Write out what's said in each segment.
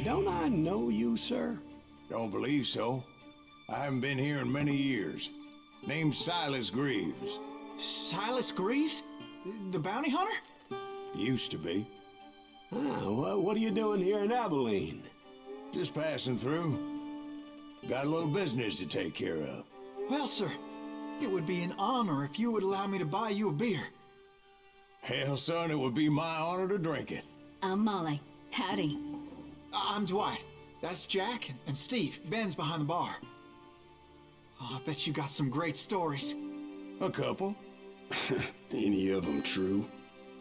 Don't I know you, sir? Don't believe so. I haven't been here in many years. Name's Silas Greaves. Silas Greaves? The bounty hunter? Used to be. Well, what are you doing here in Abilene? Just passing through. Got a little business to take care of. Well, sir, it would be an honor if you would allow me to buy you a beer. Hell, son, it would be my honor to drink it. I'm Molly. Howdy. I'm Dwight. That's Jack and Steve. Ben's behind the bar. Oh, I bet you got some great stories. A couple. Any of them true?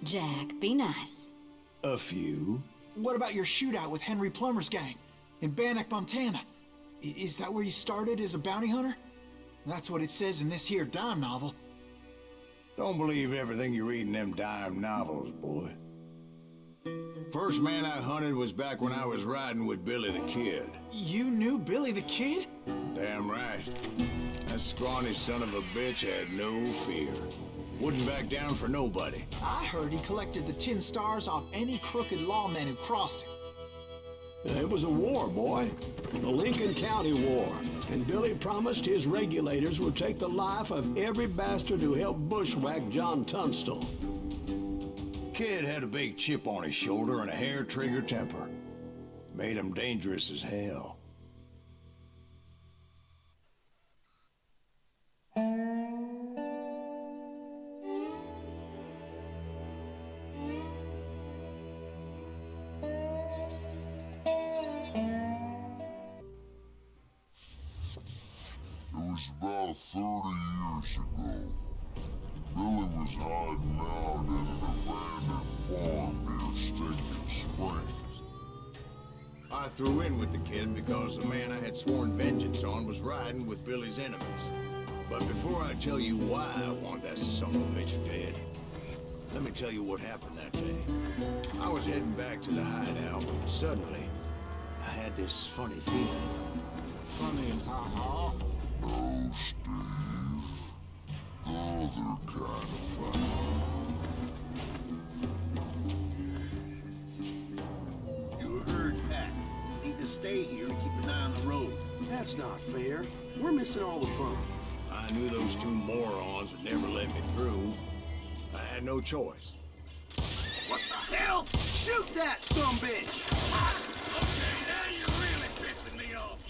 Jack, be nice. A few. What about your shootout with Henry Plummer's gang in Bannock, Montana? Is that where you started as a bounty hunter? That's what it says in this here dime novel. Don't believe everything you read in them dime novels, boy. First man I hunted was back when I was riding with Billy the Kid. You knew Billy the Kid? Damn right. That scrawny son of a bitch had no fear. Wouldn't back down for nobody. I heard he collected the 10 stars off any crooked lawman who crossed him. It was a war, boy. The Lincoln County War. And Billy promised his regulators would take the life of every bastard who helped bushwhack John Tunstall. Kid had a big chip on his shoulder and a hair-trigger temper. Made him dangerous as hell. It was about 30 years ago. Billy was hiding out in an abandoned farm near Stinking Springs. I threw in with the kid because the man I had sworn vengeance on was riding with Billy's enemies. But before I tell you why I want that son of a bitch dead, let me tell you what happened that day. I was heading back to the hideout when suddenly I had this funny feeling. Funny, haha. No, Steve. The other kind of funny. You heard that. Need to stay here and keep an eye on the road. That's not fair. We're missing all the fun. I knew those two morons would never let me through. I had no choice. What the hell? Shoot that sumbitch! Okay, now you're really pissing me off.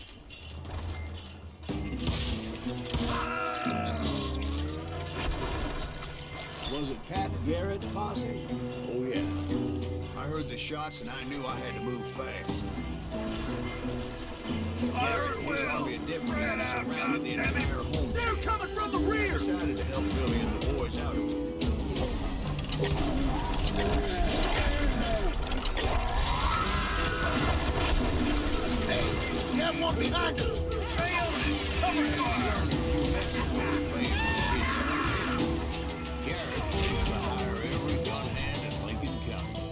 Was it Pat Garrett's posse? Oh yeah. I heard the shots and I knew I had to move fast. Garrett and his army of deputies had surrounded the entire home. They're coming from the rear! I decided to help Billy and the boys out of it. Hey, we have one behind us! Stay on this! Cover fire! Garrett needs to hire every gun hand in Lincoln County.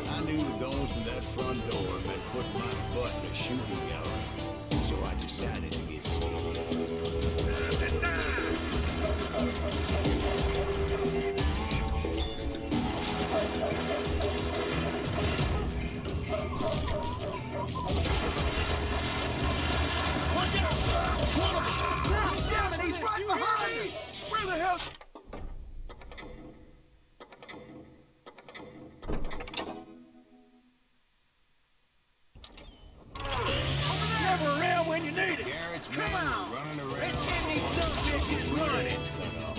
I knew the going through that front door meant putting my butt in a shooting gallery, so I decided to get sneaky. Watch out! God damn it, he's right behind us! Where the hell? Never around when you need it! Garrett's Come men on! were running around. Let's send these some bitches running! Heads cut off.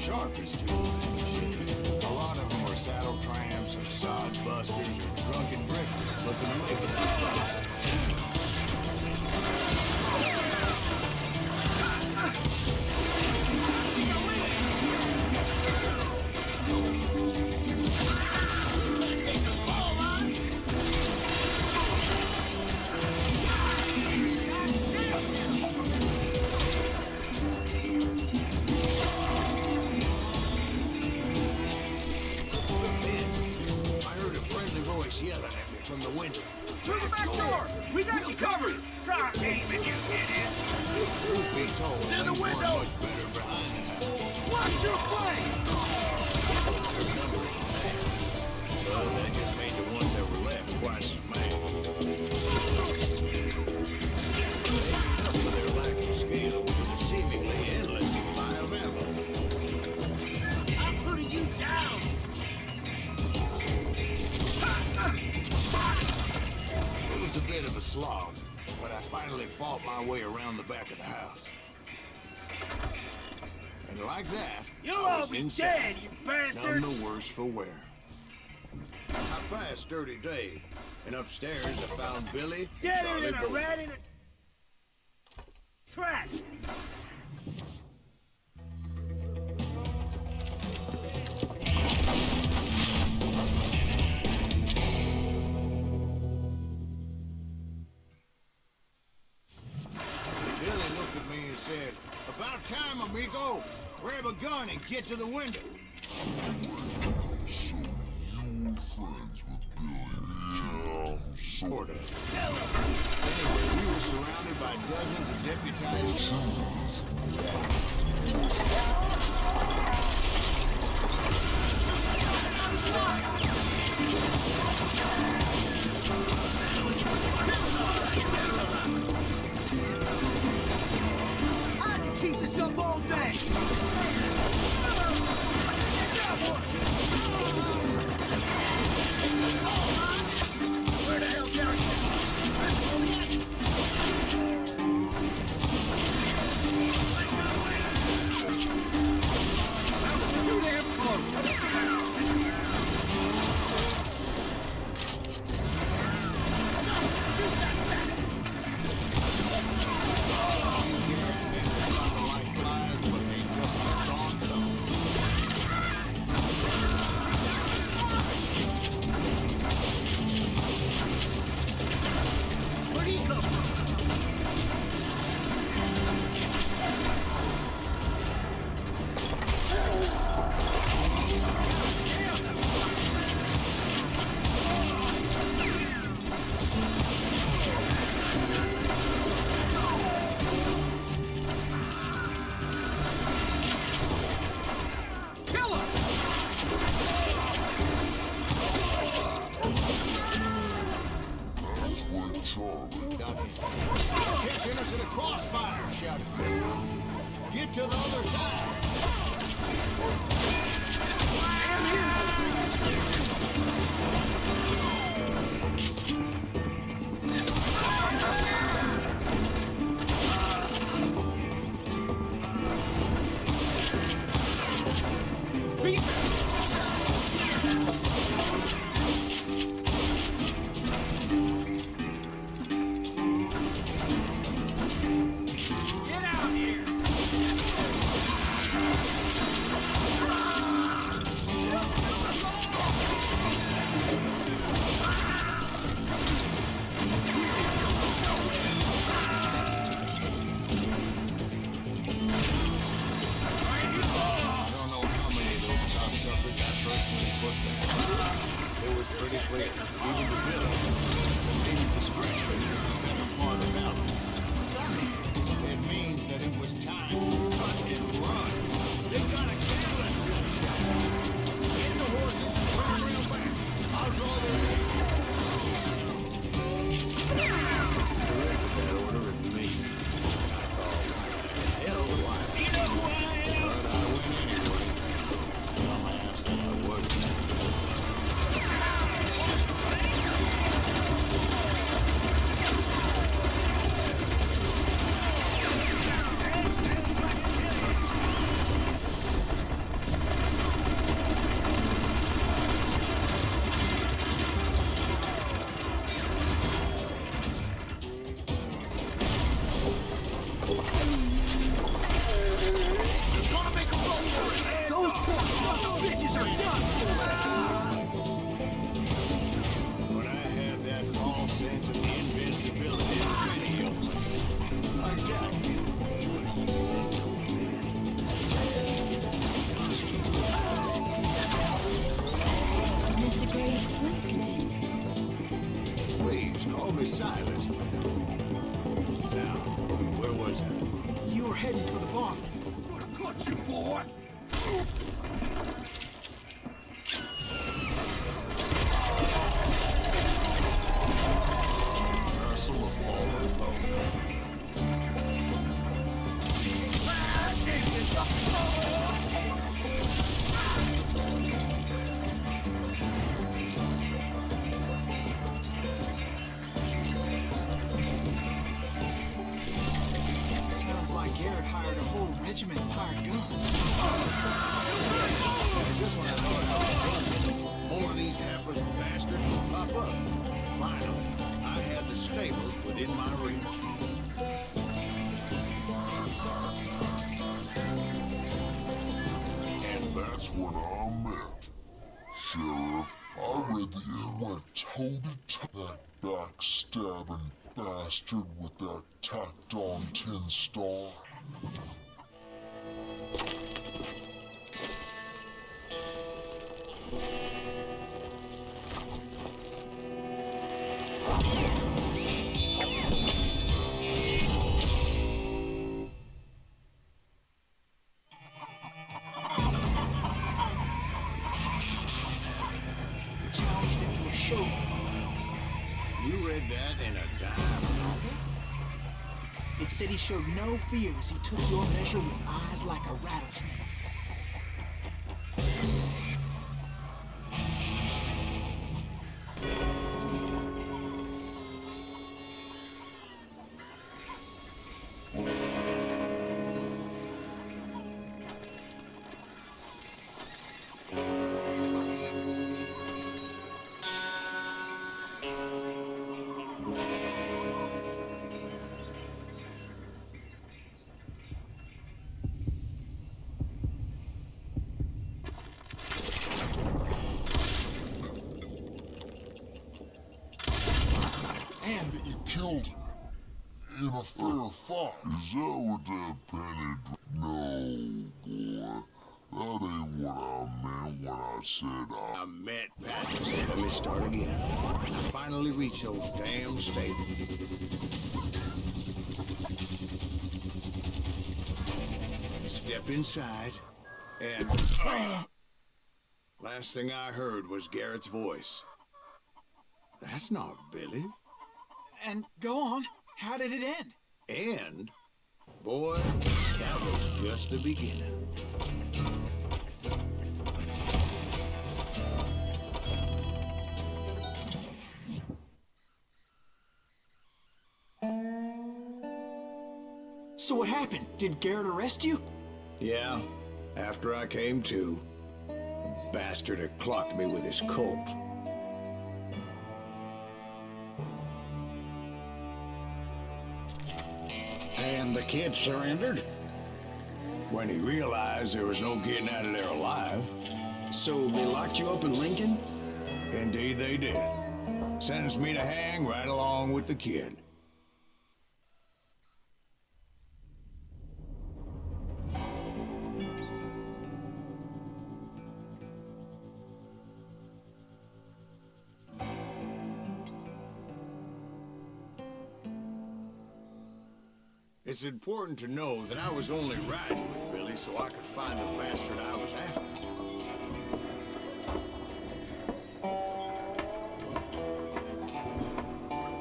sharpest tools in the ship. A lot of them are saddle tramps and sod busters or drunken drifters looking to make a few bucks. Yelling at me from the window. Through the back door! We got you covered! Try aiming, you idiot! Truth be told, In the things weren't window! much better behind the house. Watch your flank! Their numbers were bad. Well, that just made the ones that were left twice as mad. Enough for their lack of skill with a seemingly endless supply of ammo. I'm putting you down! It was a bit of a slog, but I finally fought my way around the back of the house. And like that, You'll I all was be inside, dead, you none bastards! the worse for wear. I passed Dirty Dave, and upstairs I found Billy, Deader Charlie than a Boy. rat in a... trash! Billy looked at me and said, "About time, amigo. Grab a gun and get to the window." So you were friends with Billy? Yeah, Sort of. Anyway, we were surrounded by dozens of deputized shooters. I can keep this up all day! Where the hell, Derek? Too damn close! Like flies, but they just kept on going. Where'd he come from? Kill him! That's where Charlie. Catching us in a crossfire, shouted Billy. Get to the other side. Get out here! What? Castle of Fallen Foe. Sounds like Garrett hired a whole regiment of hired guns. Just when I thought more of these hapless bastards would pop up. Finally, I had the stables within my reach. And that's when I met Sheriff. I read that you went toe-to-toe that backstabbing bastard with that tacked-on tin star. Challenged into a show. You read that in a dime novel? It said he showed no fear as he took your measure with eyes like a rattlesnake. And that you killed him in a fair fight. Is that what that penny No, boy. That ain't what I meant when I said I met Patterson. Let me start again. I finally reached those damn stables. Stepped inside, and last thing I heard was Garrett's voice. That's not Billy. And go on, how did it end? And, boy, that was just the beginning. So what happened? Did Garrett arrest you? Yeah, after I came to, the bastard had clocked me with his Colt. And the kid surrendered? When he realized there was no getting out of there alive. So they locked you up in Lincoln? Indeed they did. Sentenced me to hang right along with the kid. It's important to know that I was only riding with Billy so I could find the bastard I was after.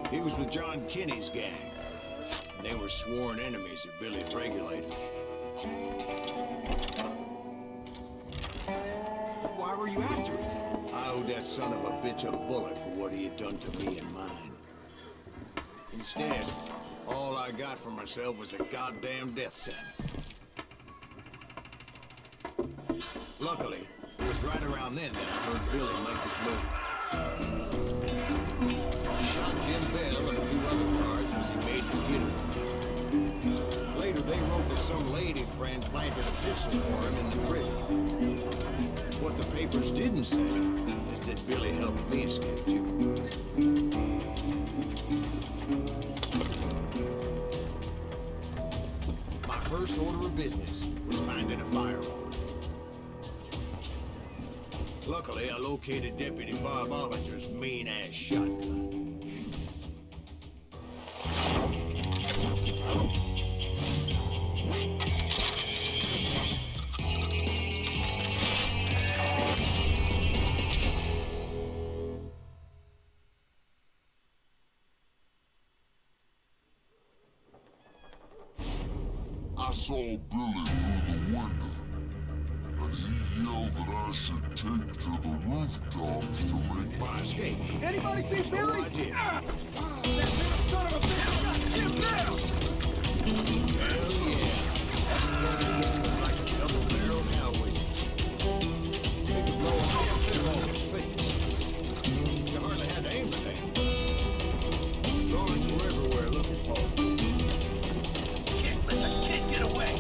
He was with John Kinney's gang, and they were sworn enemies of Billy's regulators. Why were you after him? I owed that son of a bitch a bullet for what he had done to me and mine. Instead, all I got for myself was a goddamn death sentence. Luckily, it was right around then that I heard Billy make his move. He shot Jim Bell and a few other guards as he made the getaway. Later, they wrote that some lady friend planted a pistol for him in the prison. What the papers didn't say is that Billy helped me escape too. My first order of business was finding a firearm. Luckily, I located Deputy Bob Ollinger's mean-ass shotgun. saw Billy through the window, and he yelled that I should take to the rooftops to make My escape. Anybody see No Billy? idea. That little son of a bitch got Jim down! Hell yeah. That's gonna look like a double-barreled Hellraiser. They could blow a whole clear off his face. You hardly had to aim the damn thing. Guards were everywhere looking for him. Kid, let the kid get away!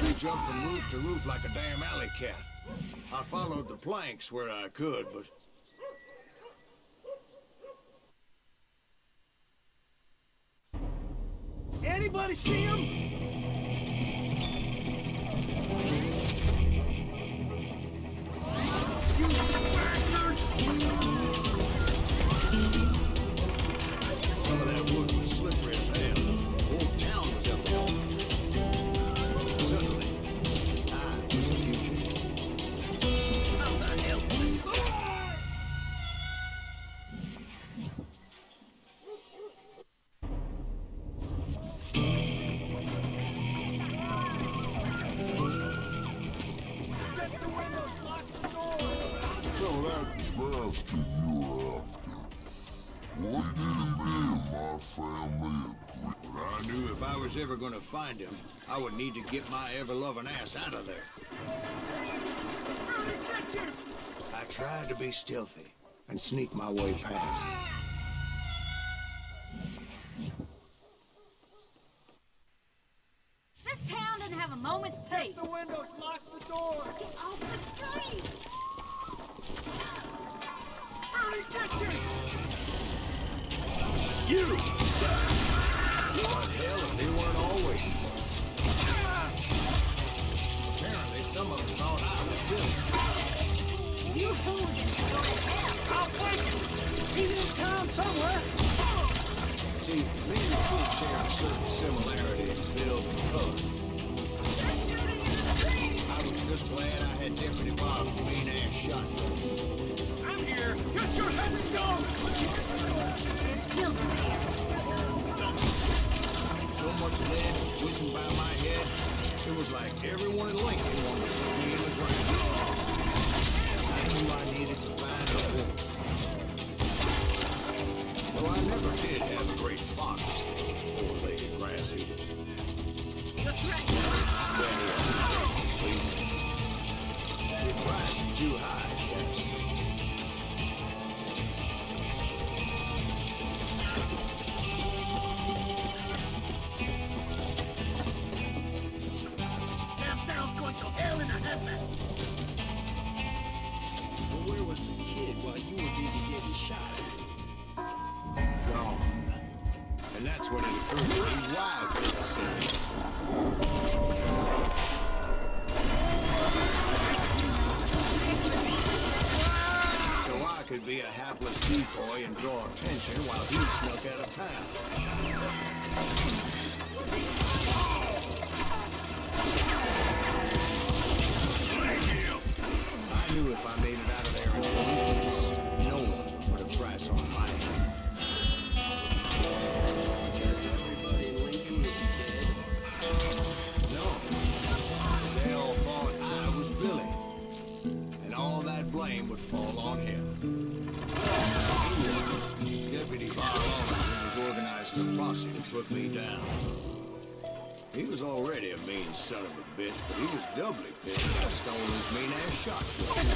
He jumped from roof to roof like a damn alley cat. I followed the planks where I could, but... Anybody see him? You bastard! Some of that wood was slippery as hell. The whole town was up there. Suddenly, I was a fugitive. How the hell? So that bastard you were after. What did me and my family agree? But I knew if I was ever gonna find him, I would need to get my ever-loving ass out of there. Billy, get you! I tried to be stealthy and sneak my way past. This town doesn't have a moment's peace. The windows, lock the door! Get off the street! Billy, get you! You! What hell if they weren't all waiting for me? Apparently, some of them thought I was Billy. You hooligans go to hell! I'll take it! He's in town somewhere! See, me and the kid share a certain similarity in build and color. I was just glad I had Deputy Bob's mean-ass shotgun. I'm here! Get your headstone! There's children here. So much lead was whizzing by my head, it was like everyone in Lincoln wanted to put me in the ground. I knew I needed to find a horse. Though I never did have a great fox, four-legged grass eaters. Sweaty, please. You're pricing too high, yes. Damn town's going to hell in a headlight! Well, where was the kid while you were busy getting shot? Gone. And that's when it occurred to me why Billy said it. So I could be a hapless decoy and draw attention while he snuck out of town. I knew if I made it out of there in one piece, no one would put a price on my head. Because everybody in Lincoln was dead. No. They all thought I was Billy. And all that blame would fall on him. Deputy Bob was organizing a posse to put me down. He was already a mean son of a bitch, but he was doubly pissed that I stole his mean-ass shotgun.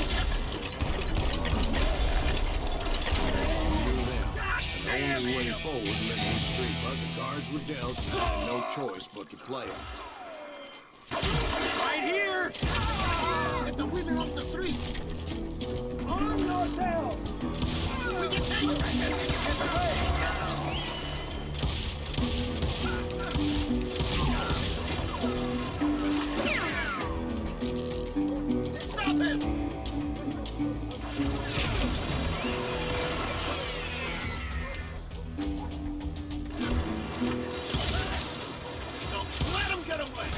Knew them. And the only way forward led me straight, but the cards were dealt, and I had no choice but to play them. Right here! Get the women off the street! Arm yourselves! We can take it! This way! Stop it! Don't let him get away!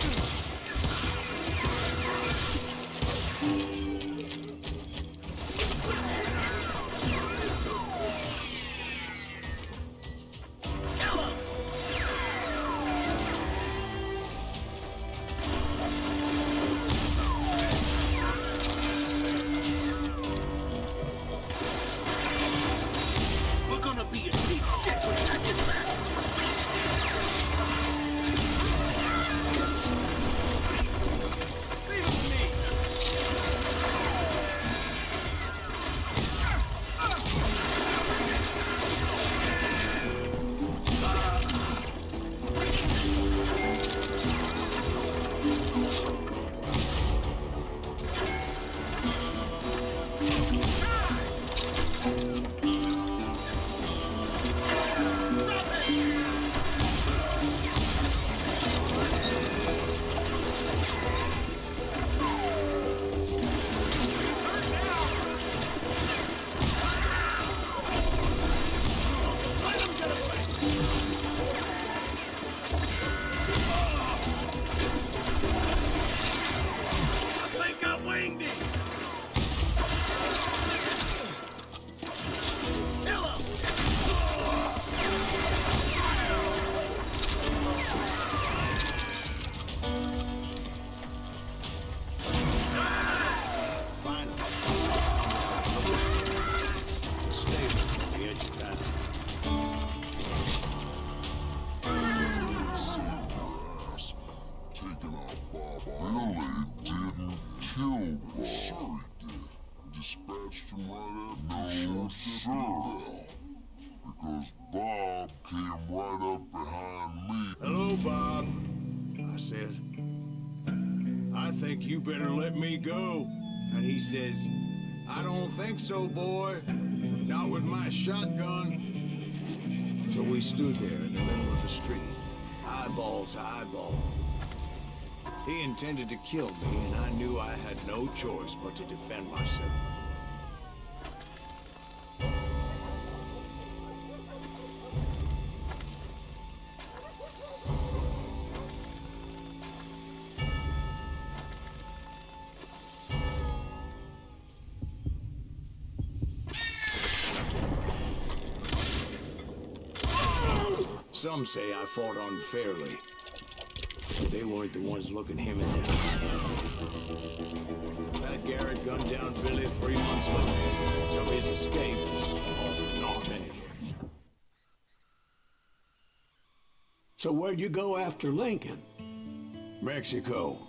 him right after no, sir. Because Bob came right up behind me. Hello, Bob, I said. I think you better let me go. And he says, I don't think so, boy. Not with my shotgun. So we stood there in the middle of the street, eyeball to eyeball. He intended to kill me, and I knew I had no choice but to defend myself. Some say I fought unfairly. But they weren't the ones looking him in the eye. That Garrett gunned down Billy 3 months later, so his escape was all for naught anyway. So where'd you go after Lincoln? Mexico.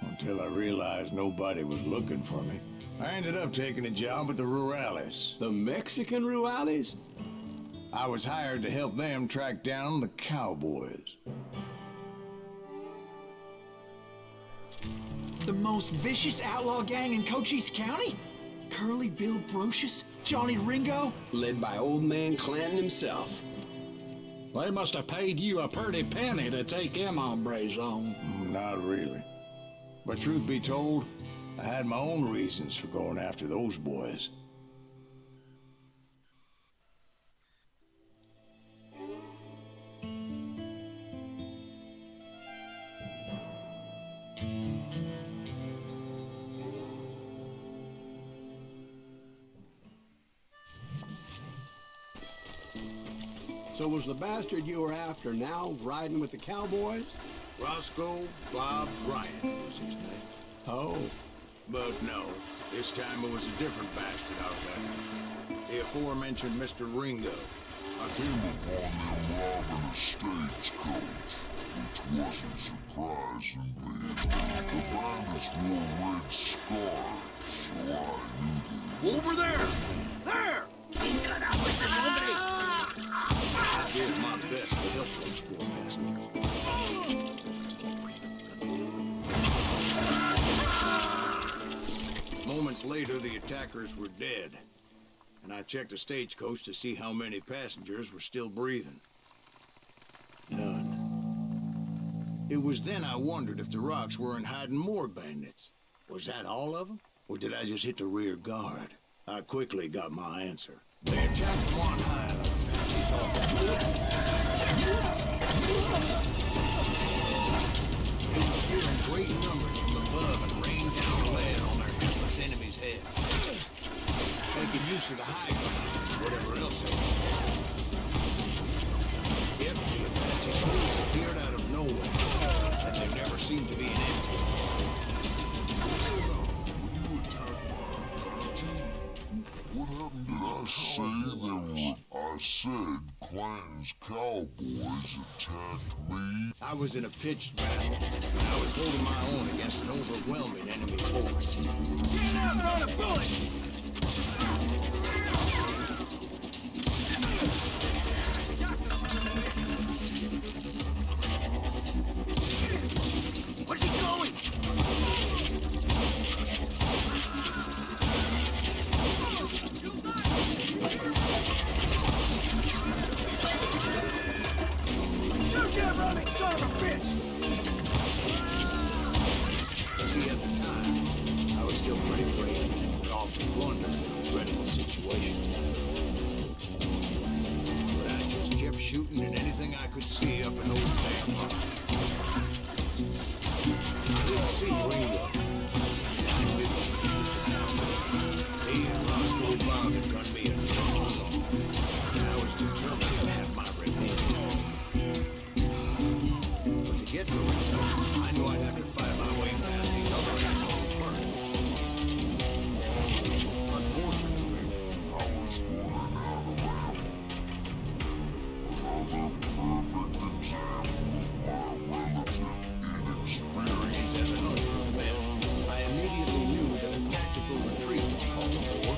Until I realized nobody was looking for me. I ended up taking a job at the Rurales. The Mexican Rurales? I was hired to help them track down the cowboys. The most vicious outlaw gang in Cochise County? Curly Bill Brocious? Johnny Ringo? Led by old man Clanton himself. They must have paid you a pretty penny to take them hombres on. Not really. But truth be told, I had my own reasons for going after those boys. So was the bastard you were after now riding with the cowboys? Roscoe Bob Bryant was his name. Oh. But no, this time it was a different bastard out there. The aforementioned Mr. Ringo. I came upon them robbing a stagecoach, which wasn't surprising, but the bandits wore red scarves, so I knew they were. Over there! There! I did my best to help those poor passengers. Moments later, the attackers were dead, and I checked the stagecoach to see how many passengers were still breathing. None. It was then I wondered if the rocks weren't hiding more bandits. Was that all of them? Or did I just hit the rear guard? I quickly got my answer. They attacked from on high like Apaches off the cliff. They were fearing great numbers from above and rained down lead on their helpless enemies' heads. Making use of the high ground, whatever else they were. Yep, the Apaches appeared out of nowhere, and there never seemed to be an end to it. What happened? Did I say there were... I said Clanton's cowboys attacked me? I was in a pitched battle, and I was holding my own against an overwhelming enemy force. Get out on a bullet! Where's he going? Shoot that running son of a bitch! See, at the time, I was still pretty brave, but often blundered in a dreadful situation. But I just kept shooting at anything I could see up in those damn rocks. I didn't see Ringo. He and Roscoe Bob had got me a job, and I was determined to have my revenge. But to get to Ringo, I knew I'd have to fight my way past these other assholes first. Unfortunately, I was running out of ammo. Another perfect example of my relative inexperience. as an hunter of men, I immediately knew that a tactical retreat was called for,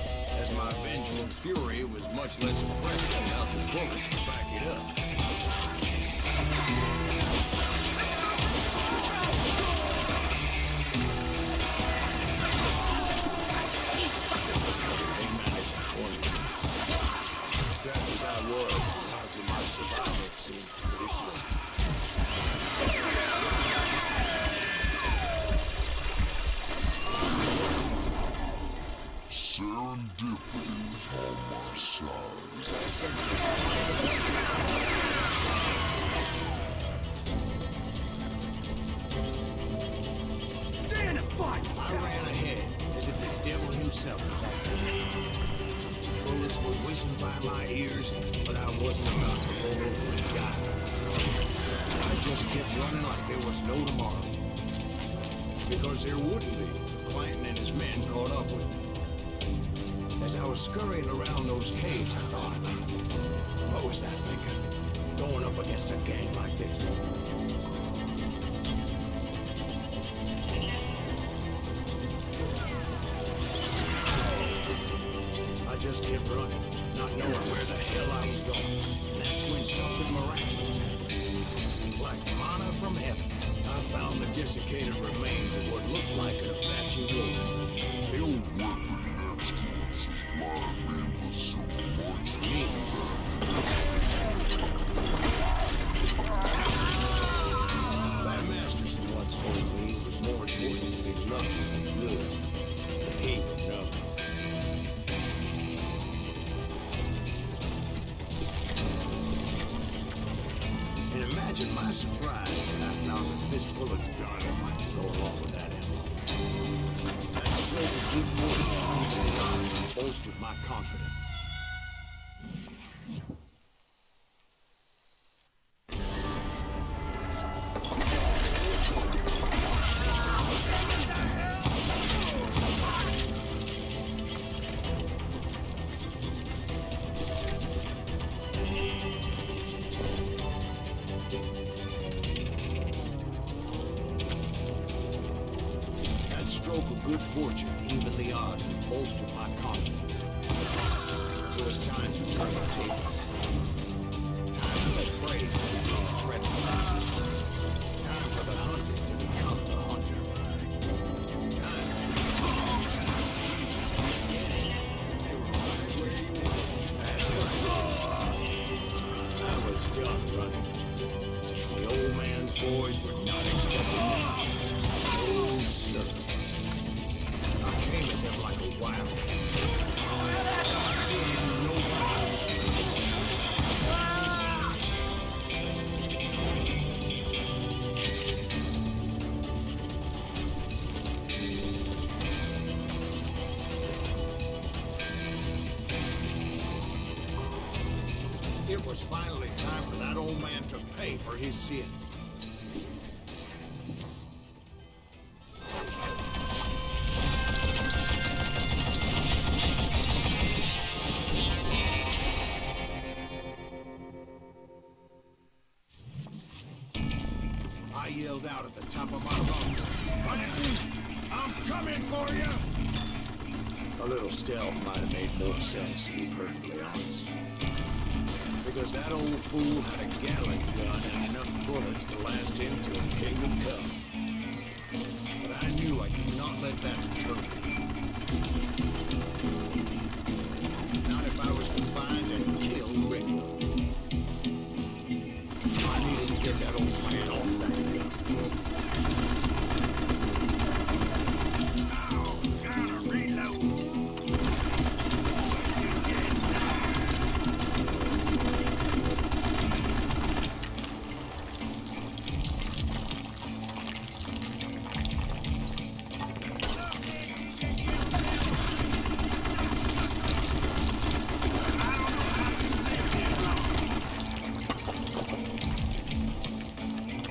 themselves after me. Bullets were whizzing by my ears, but I wasn't about to roll over and die. I just kept running like there was no tomorrow. Because there wouldn't be if Clanton and his men caught up with me. As I was scurrying around those caves, I thought, what was I thinking? Going up against a gang like this? I just kept running, not knowing where the hell I was going. And that's when something miraculous happened. Like manna from heaven, I found the desiccated remains of what looked like an Apache war. The old weapon exports supplied me with so much That Masterson once told me it was more important to be lucky than good. And he would know. And imagine my surprise when I found a fistful of dynamite to go along with that ammo. That stroke of good fortune even the odds bolstered my confidence. Stroke of good fortune, even the odds, and bolstered my confidence. It was time to turn the tables. Time for the prey to become threatened. Time for the hunted to become the hunter. Time That's right. I was done running. The old man's boys were not expecting me. Oh, sir. I came at them like a wildcat. It was finally time for that old man to pay for his sins. I yelled out at the top of my lungs, "Clanton, I'm coming for you!" A little stealth might have made more sense, to be perfectly honest. Because that old fool had a Gatling gun and enough bullets to last him till kingdom come. But I knew I could not let that deter me. Not if I was to find and kill Rick. I needed to get that old man off that gun. Oh, gotta reload.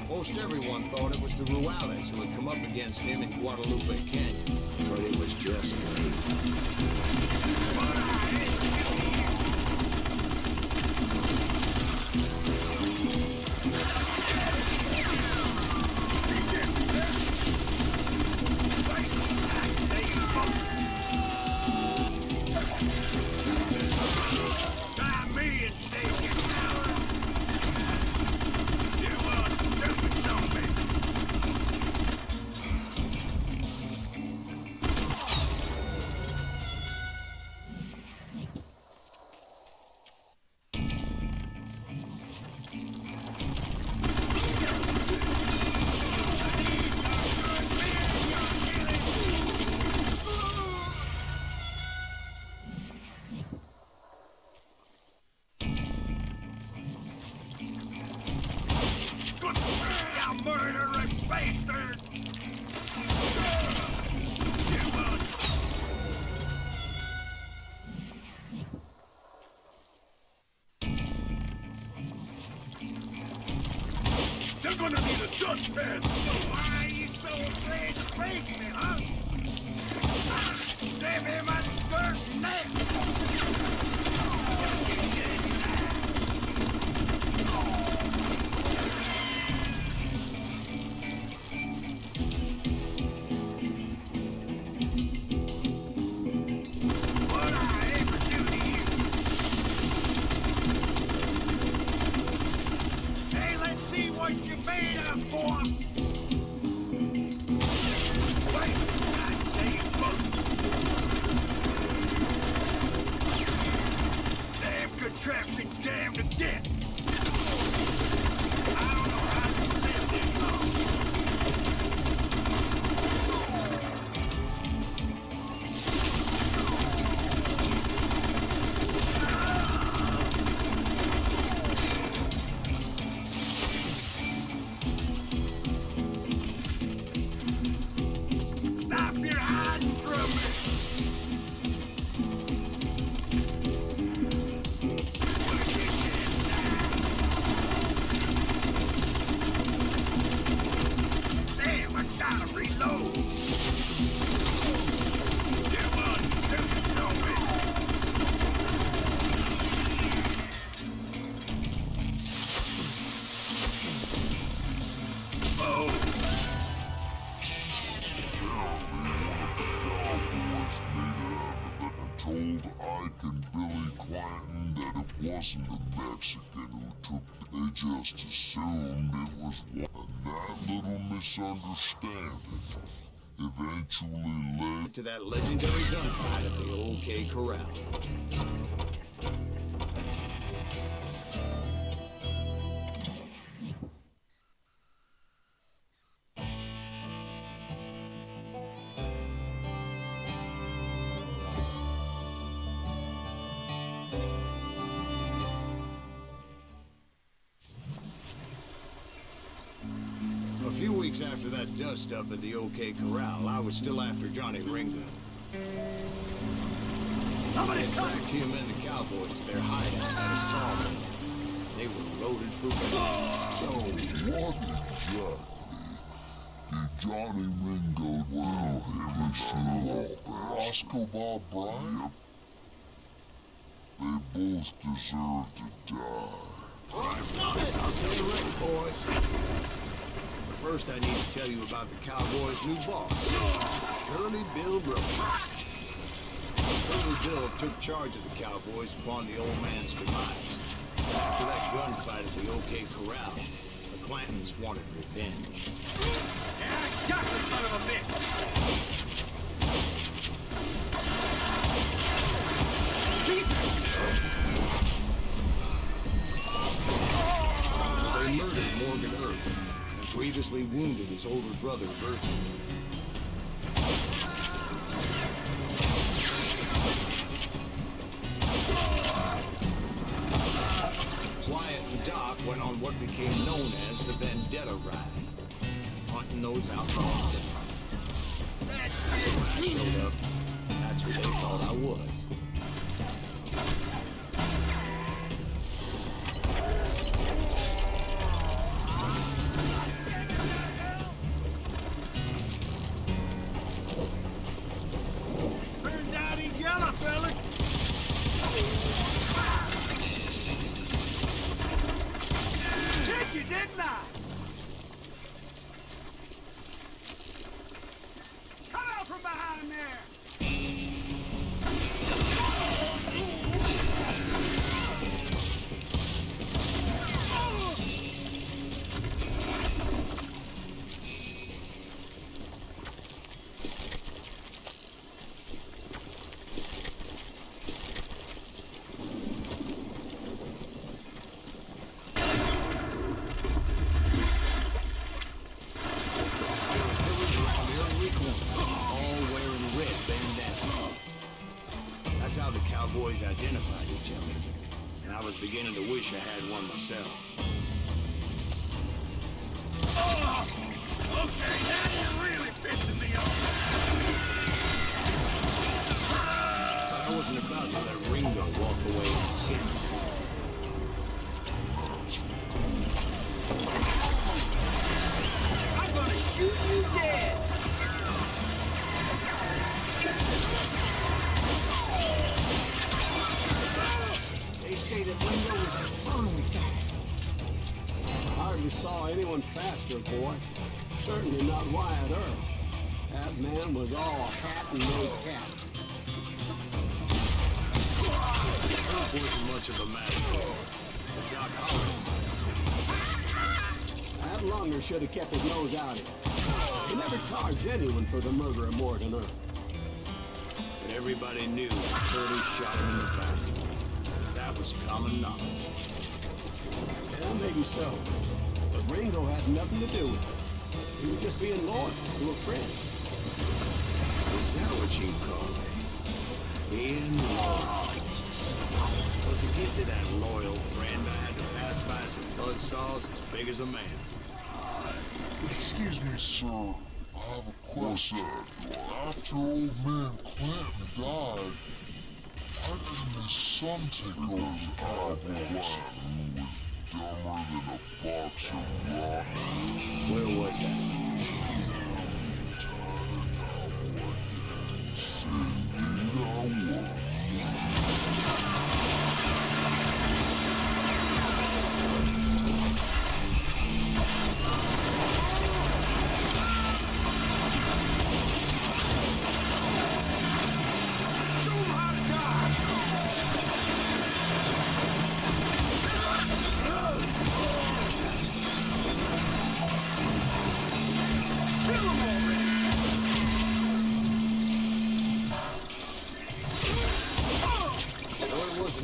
Most everyone thought it was the Ruales who had come up against him in Guadalupe Canyon, but it was just me. You're gonna need a dustpan! Why are you so afraid to face me, huh? Give him a dirt neck! What I ever do to you? Hey, let's see what you're made of, boy! Wait! Damn contraption, damn to death! I don't know how to live this long. Stop your hiding from me! Damn, I gotta reload! Come on, stupid zombie! Oh! Told Ike and Billy Clanton that it wasn't a Mexican who took it. They just assumed it was one. And that little misunderstanding eventually led To that legendary gunfight at the OK Corral. A few weeks after that dust-up at the OK Corral, I was still after Johnny Ringo. Somebody's I coming! tracked him and the cowboys to their hideout at a sawmill. They were loaded for battle. So what exactly did Johnny Ringo do him to Roscoe Bob Bryant? They both deserve to die. Yes, I'll tell you later, boys. But first, I need to tell you about the Cowboys' new boss, Curly Bill Roach. Curly Bill took charge of the Cowboys upon the old man's demise. After that gunfight at the OK Corral, the Clantons wanted revenge. Yeah, I shot the son of a bitch! So they murdered Morgan Earp and grievously wounded his older brother, Virgil. Wyatt and Doc went on what became known as the Vendetta Ride, hunting those outlaws down. That's When I showed up, that's who they thought I was. Turns out he's yellow, fellas! Hit you, didn't I? Come out from behind there! That's how the Cowboys identified each other. And I was beginning to wish I had one myself. Oh, okay, now you're really pissing me off. But I wasn't about to let Ringo walk away unscathed. saw anyone faster, boy. Certainly not Wyatt Earp. That man was all hat and no cap. Earp wasn't much of a match for him. Doc Holland. That lunger should have kept his nose out of it. He never charged anyone for the murder of Morgan Earp. But everybody knew Curtis shot him in the back. That was common knowledge. Yeah, maybe so. But Ringo had nothing to do with it. He was just being loyal to a friend. Is that what you call me? Being loyal. Well, to get to that loyal friend, I had to pass by some buzzsaws as big as a man. Excuse me, sir. I have a question. After old man Clinton died, why didn't his son take over the album who was dumber than a box of rocks? Where was that?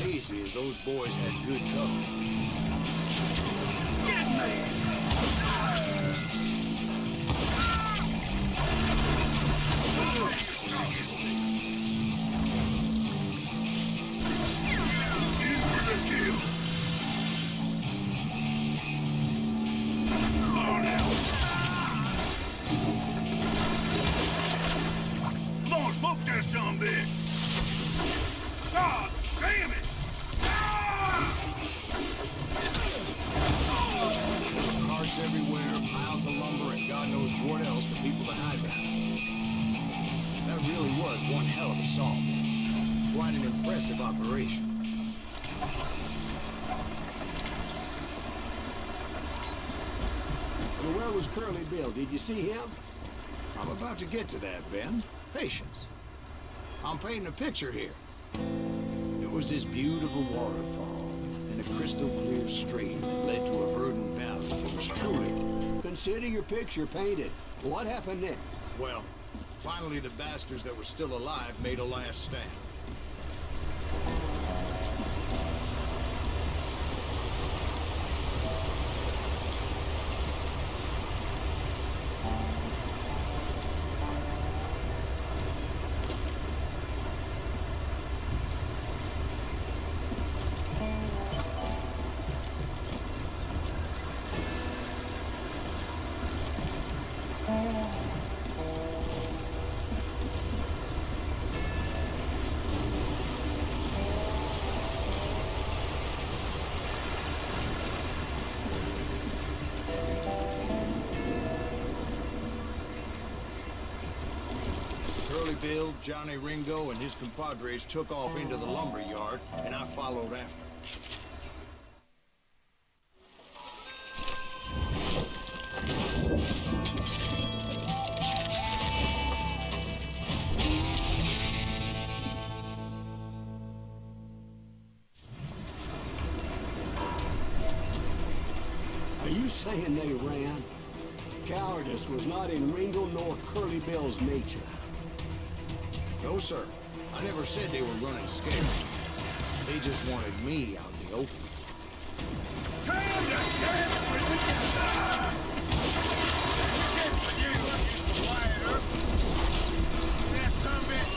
Easy as those boys had good cover. Get me! In for the kill! Oh, now! Come on, smoke that sumbitch! God damn it! Carts everywhere, piles of lumber, and God knows what else for people to hide behind. That really was one hell of a saw. Quite an impressive operation. Well, where was Curly Bill? Did you see him? I'm about to get to that, Ben. Patience. I'm painting a picture here. It was this beautiful waterfall and a crystal clear stream that led to a verdant valley that was truly... Consider your picture painted. What happened next? Well, finally the bastards that were still alive made a last stand. Bill, Johnny Ringo, and his compadres took off into the lumber yard, and I followed after. Are you saying they ran? Cowardice was not in Ringo nor Curly Bill's nature. No, sir. I never said they were running scared. They just wanted me out in the open. Time to dance with the killer! Good for you, Mr. Wyatt Earp. That sumbitch!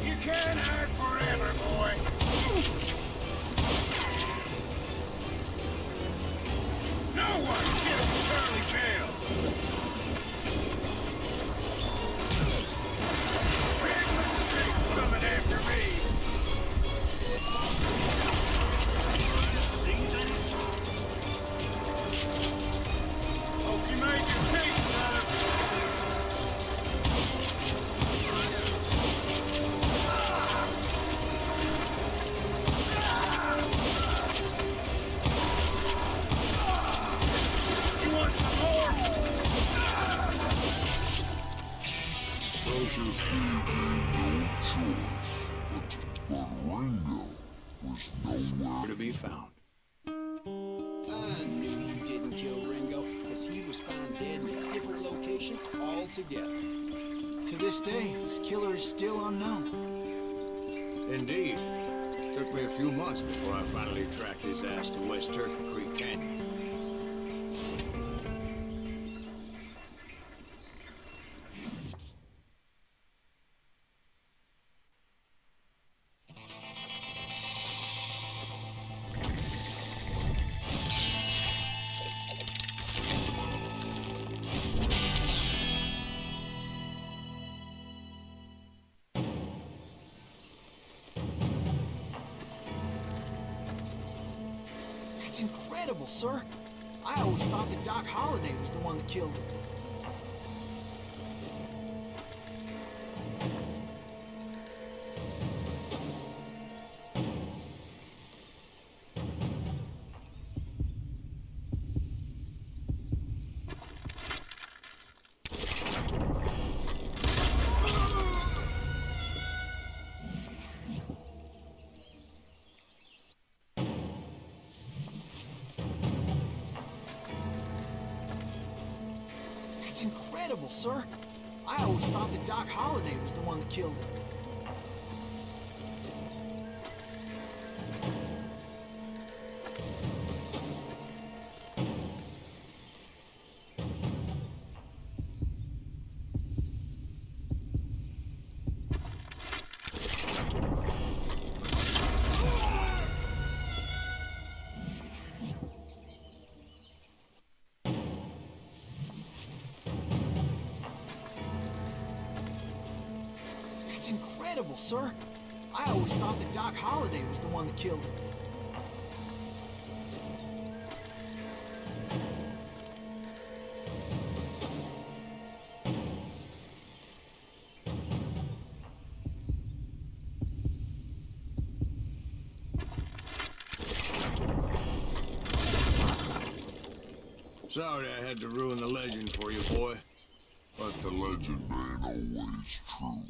You can't hide forever, boy. No one kills Curly Bill. Big mistake coming after me. See that? Hope you made your case, brother. You want some more? Precious gave you no choice, but Ringo was nowhere. To be found. I knew you didn't kill Ringo, because he was found dead in a different location altogether. To this day, his killer is still unknown. Indeed. Took me a few months before I finally tracked his ass to West Turkey Creek Canyon. That's incredible, sir. I always thought that Doc Holliday was the one that killed him. That's incredible, sir. I always thought that Doc Holliday was the one that killed him. That's incredible, sir. I always thought that Doc Holliday was the one that killed him. Sorry I had to ruin the legend for you, boy. But the legend ain't always true.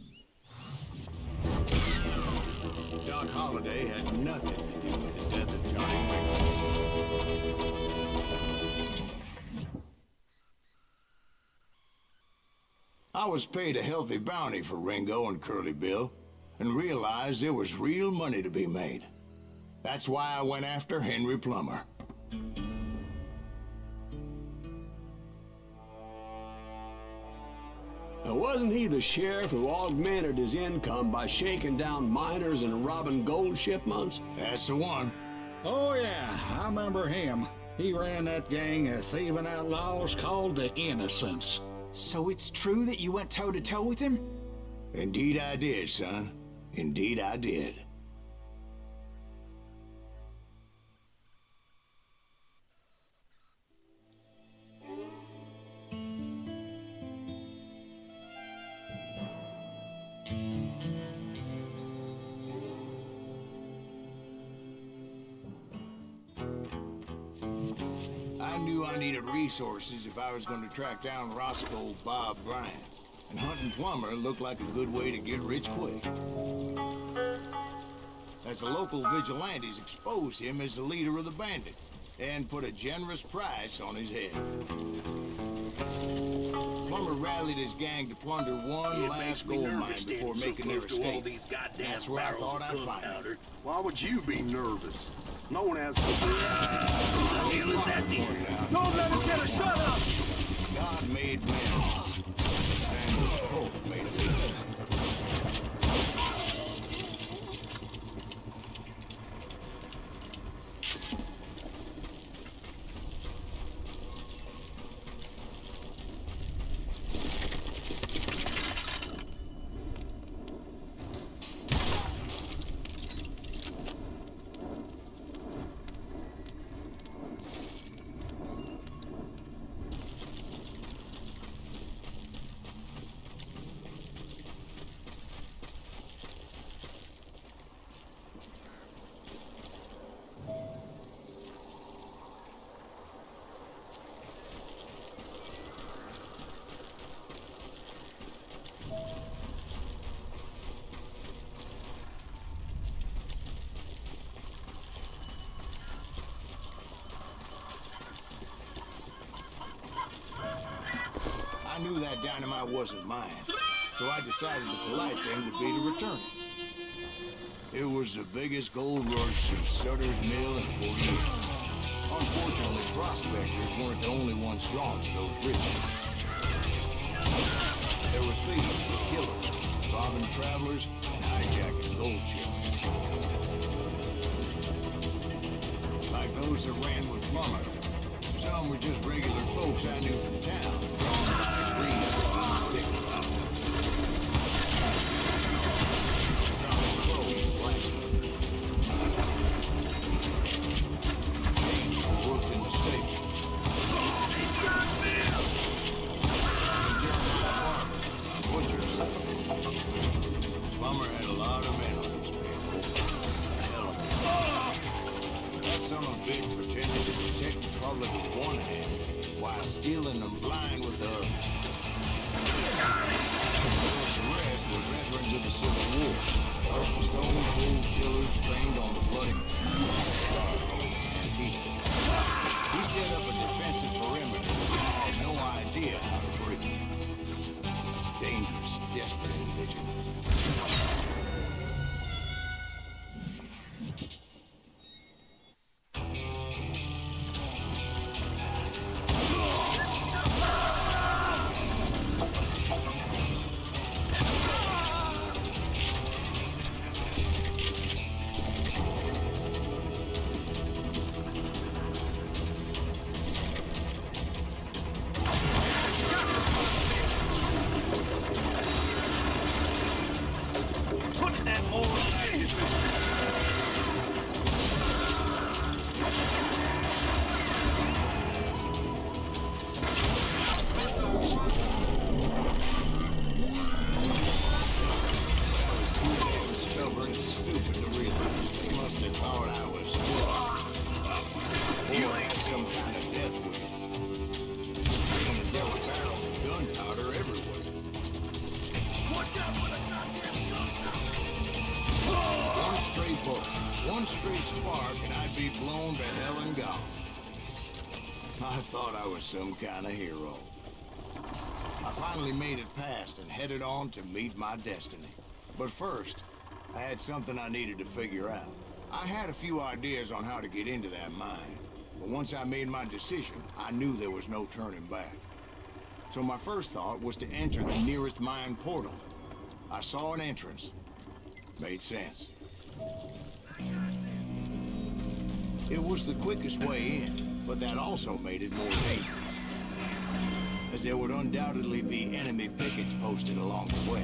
Doc Holliday had nothing to do with the death of Johnny Ringo. I was paid a healthy bounty for Ringo and Curly Bill, and realized there was real money to be made. That's why I went after Henry Plummer. Now, wasn't he the sheriff who augmented his income by shaking down miners and robbing gold shipments? That's the one. Oh, yeah, I remember him. He ran that gang of thieving outlaws called the Innocents. So it's true that you went toe-to-toe with him? Indeed I did, son. Indeed I did. I knew I needed resources if I was going to track down Roscoe Bob Bryant. And hunting Plummer looked like a good way to get rich quick. As the local vigilantes exposed him as the leader of the bandits and put a generous price on his head. Plummer rallied his gang to plunder one last gold mine before making their escape. That's where I thought I'd find him. Why would you be nervous? No one has to Don't let him get a shut up! God made men. Samuel Pope made a knew that dynamite wasn't mine, so I decided the polite thing would be to return it. It was the biggest gold rush since Sutter's Mill in 40 years. Unfortunately, prospectors weren't the only ones drawn to those riches. There were thieves, killers, robbing travelers, and hijacking gold ships. Like those that ran with Plummer. Some were just regular folks I knew from town, drawn by the greed of the thick about. Johnny Crow, blacksmith. James worked in the stable. He shot me! Jeremiah Barber, butcher's son. Plummer had a lot of men on his payroll. Hell of them. That son of a bitch pretended to protect the public with one hand, while stealing them blind with the other. Those arrests were veterans of the Civil War. Stone-cold killers trained on the bloody Antietam. He set up a defensive perimeter which I had no idea how to breach. Dangerous, desperate individuals. One stray spark and I'd be blown to hell and gone. I thought I was some kind of hero. I finally made it past and headed on to meet my destiny. But first, I had something I needed to figure out. I had a few ideas on how to get into that mine, but once I made my decision, I knew there was no turning back. So my first thought was to enter the nearest mine portal. I saw an entrance. Made sense. It was the quickest way in, but that also made it more dangerous, as there would undoubtedly be enemy pickets posted along the way.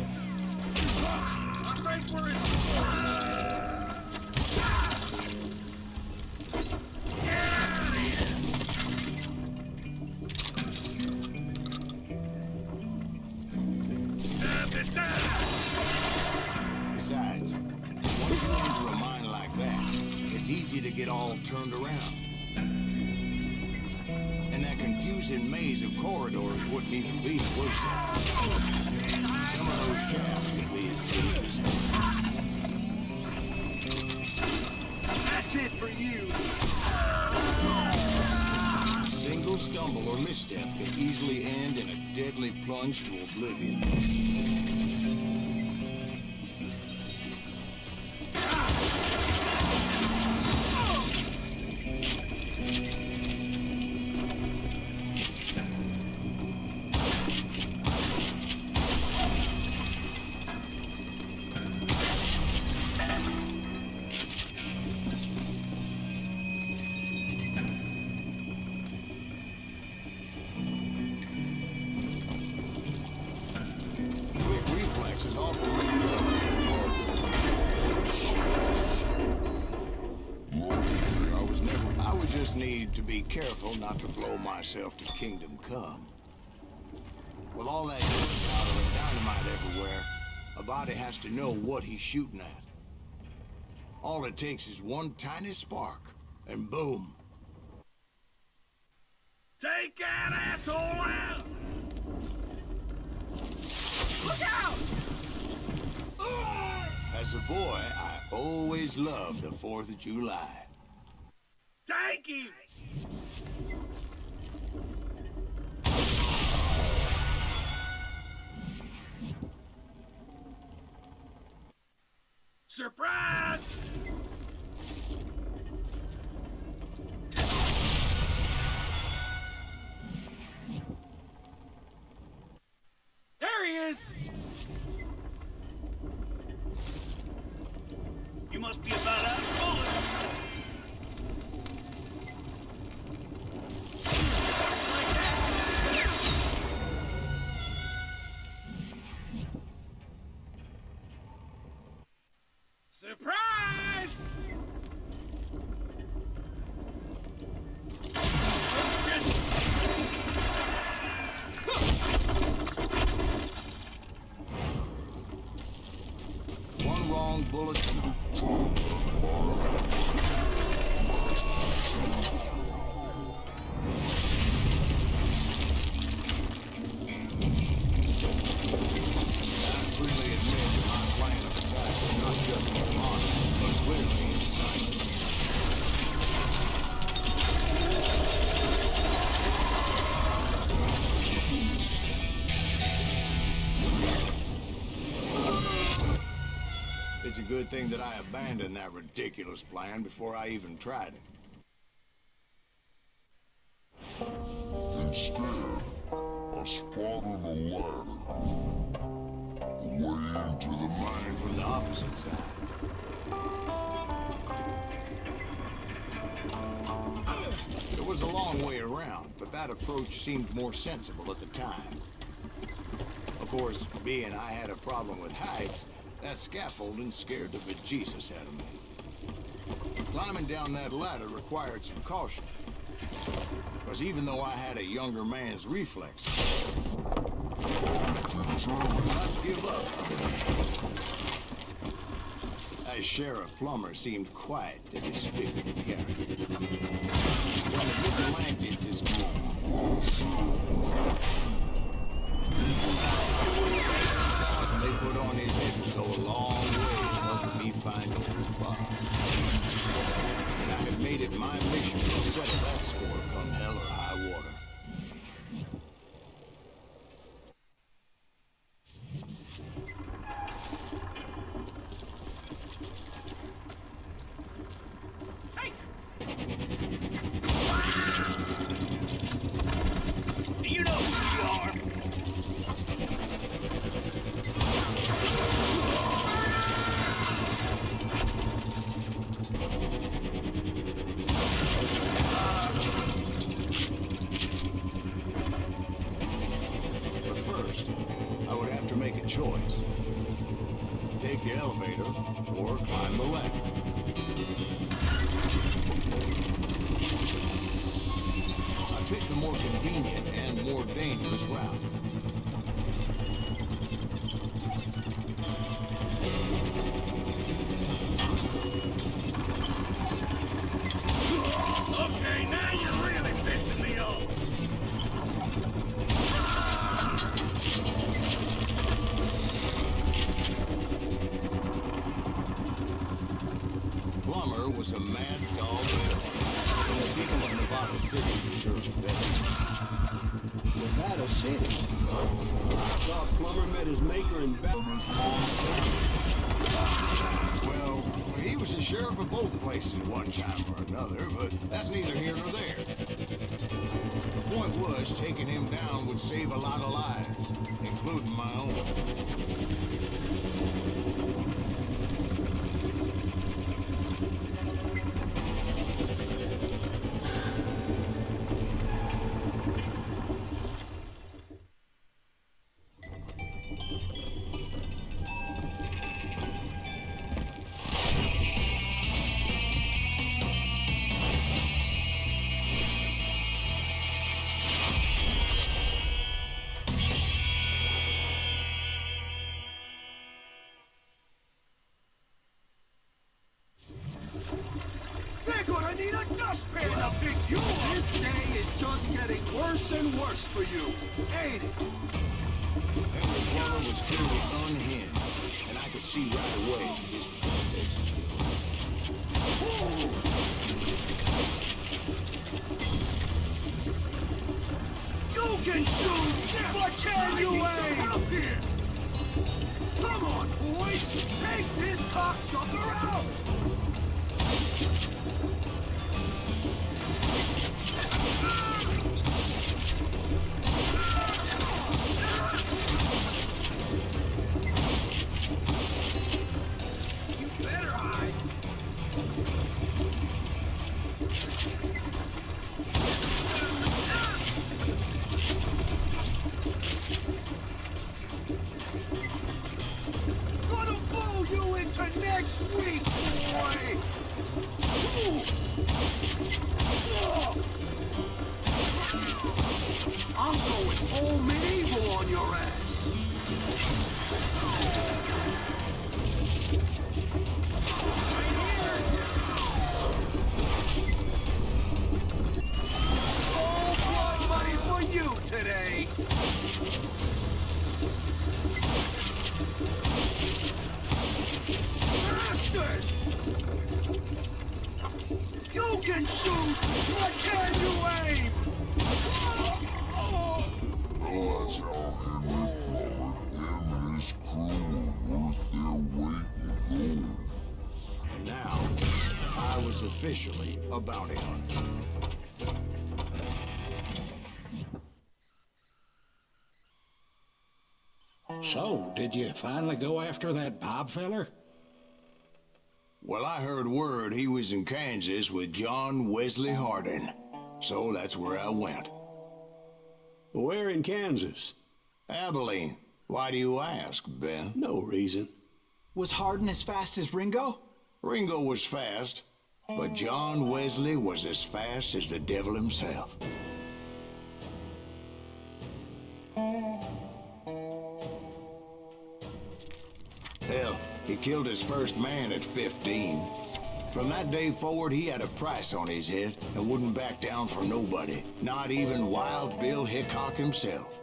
Besides, once you enter a mine like that, it's easy to get all turned around. And that confusing maze of corridors wouldn't even be the worst of it. Some of those shafts could be as deep as hell. That's it for you! A single stumble or misstep could easily end in a deadly plunge to oblivion. Is awful. I would just need to be careful not to blow myself to Kingdom Come. With all that gunpowder and dynamite everywhere, a body has to know what he's shooting at. All it takes is one tiny spark, and boom. Take that asshole out! Look out! As a boy, I always loved the 4th of July. Take him! Surprise! There he is! You must be about out of bullets. Surprise! One wrong bullet. It's a good thing that I abandoned that ridiculous plan before I even tried it. Instead, I spotted a ladder. Way into the Mine from the opposite side. It was a long way around, but that approach seemed more sensible at the time. Of course, being I had a problem with heights, that scaffolding scared the bejesus out of me. Climbing down that ladder required some caution. Because even though I had a younger man's reflexes, I determined not to give up. As Sheriff Plummer seemed quite the despicable character. When the vigilante they put on his head would go a long way in helping me find old Bob. And I had made it my mission to settle that score come hell or high water. You know who you are. But first, I would have to make a choice. Take the elevator or climb the ladder. I picked the more convenient and more dangerous route. Okay, now you're really pissing me off. Plummer was a mad dog, and the people of Nevada City deserved better. Nevada City. I thought Plummer met his maker in Well, he was the sheriff of both places at one time or another, but that's neither here nor there. The point was, taking him down would save a lot of lives, including my own. They're gonna need a dustpan to pick you up. This day is just getting worse and worse for you, ain't it? Henry Plummer was clearly unhinged, and I could see right away that this was gonna take some You can shoot, but can you aim? Come on, boys, take this cocksucker bastard! You can shoot! What can you aim? Well, that's how Henry Plummer, him and his crew were worth their weight in gold. And now, I was officially a bounty hunter. So, did you finally go after that Bob feller? Well, I heard word he was in Kansas with John Wesley Hardin. So that's where I went. Where in Kansas? Abilene. Why do you ask, Ben? No reason. Was Hardin as fast as Ringo? Ringo was fast, but John Wesley was as fast as the devil himself. Hell, he killed his first man at 15. From that day forward, he had a price on his head and wouldn't back down for nobody, not even Wild Bill Hickok himself.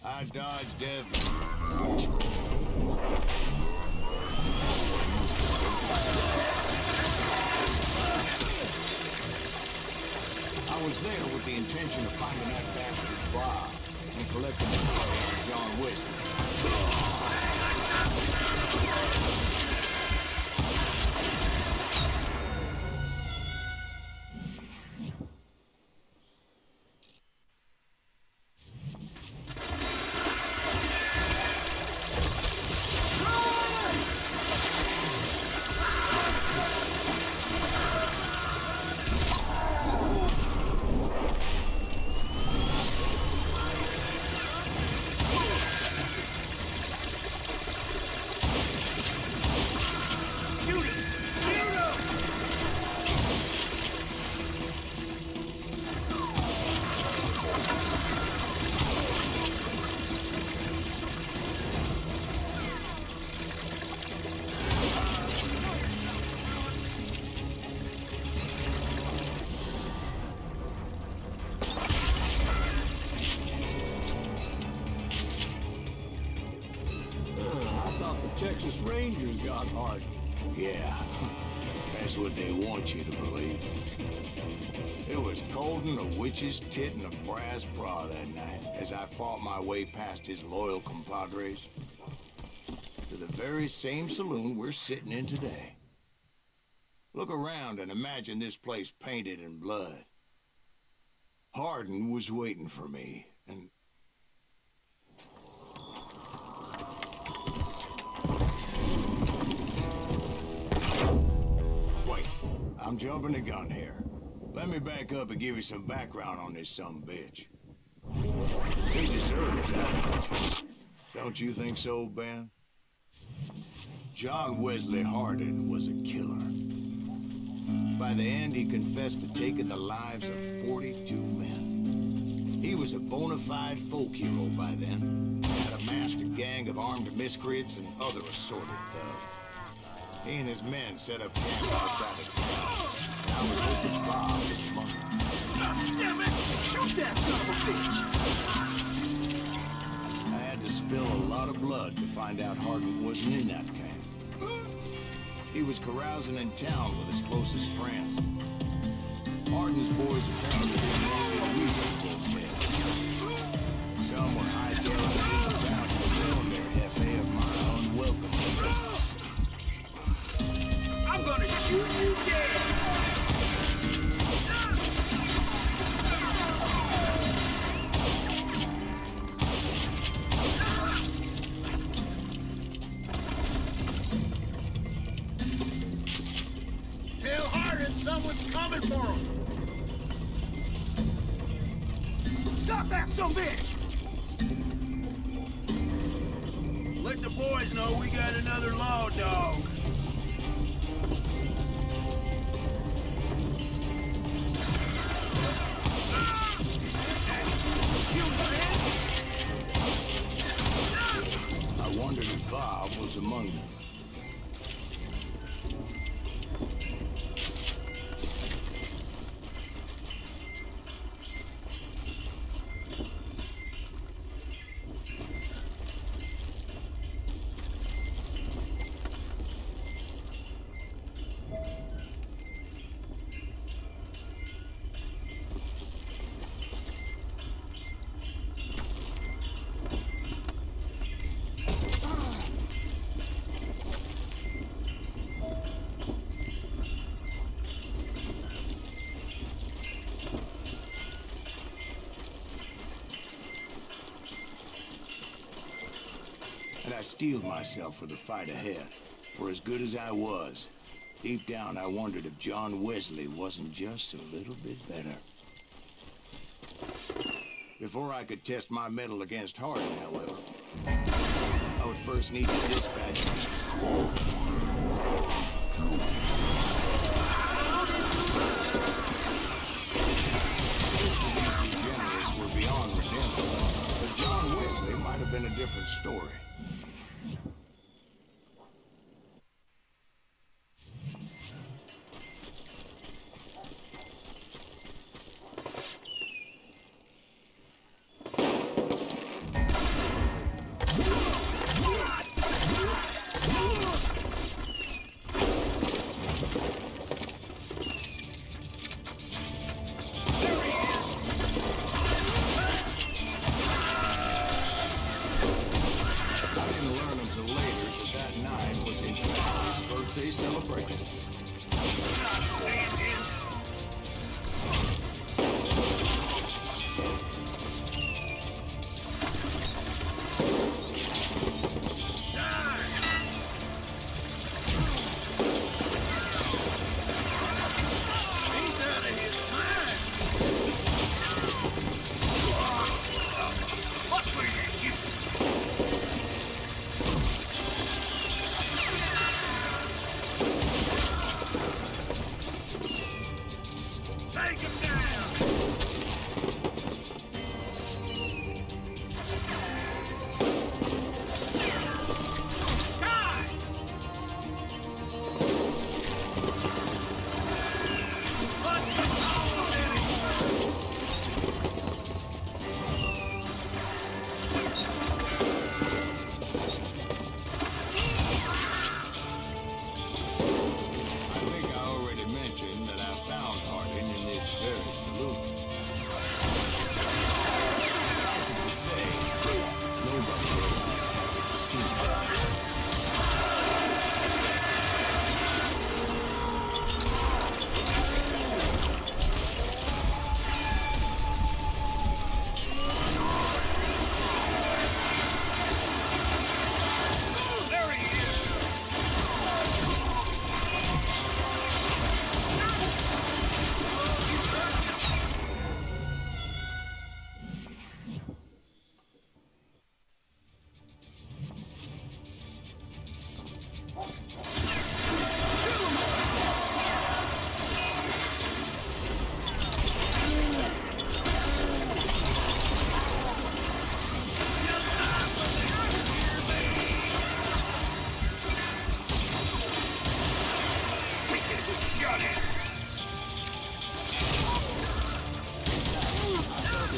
I dodged death. I was there with the intention of finding that bastard Bob and collecting the money for John Wesley. Texas Rangers got Hardin. Yeah, that's what they want you to believe. It was cold in a witch's tit and a brass bra that night as I fought my way past his loyal compadres to the very same saloon we're sitting in today. Look around and imagine this place painted in blood. Hardin was waiting for me, and I'm jumping the gun here. Let me back up and give you some background on this sumbitch. He deserves that much. Don't you think so, Ben? John Wesley Hardin was a killer. By the end, he confessed to taking the lives of 42 men. He was a bona fide folk hero by then. Had amassed a gang of armed miscreants and other assorted thugs. He and his men set up camp outside the town. I was hoping Bob was among them. God damn it! Shoot that son of a bitch! I had to spill a lot of blood to find out Hardin wasn't in that camp. He was carousing in town with his closest friends. Hardin's boys apparently didn't know what we did those days. Some were hightailing it into town to ruin their hefe of my unwelcome. I'm gonna shoot you dead! Tell Hardin someone's coming for him! Stop that sumbitch! Let the boys know we got another law dog. I wondered if Bob was among them. And I steeled myself for the fight ahead. For as good as I was, deep down I wondered if John Wesley wasn't just a little bit better. Before I could test my mettle against Hardin, however, I would first need to dispatch These degenerates were beyond redemption, but John Wesley might have been a different story.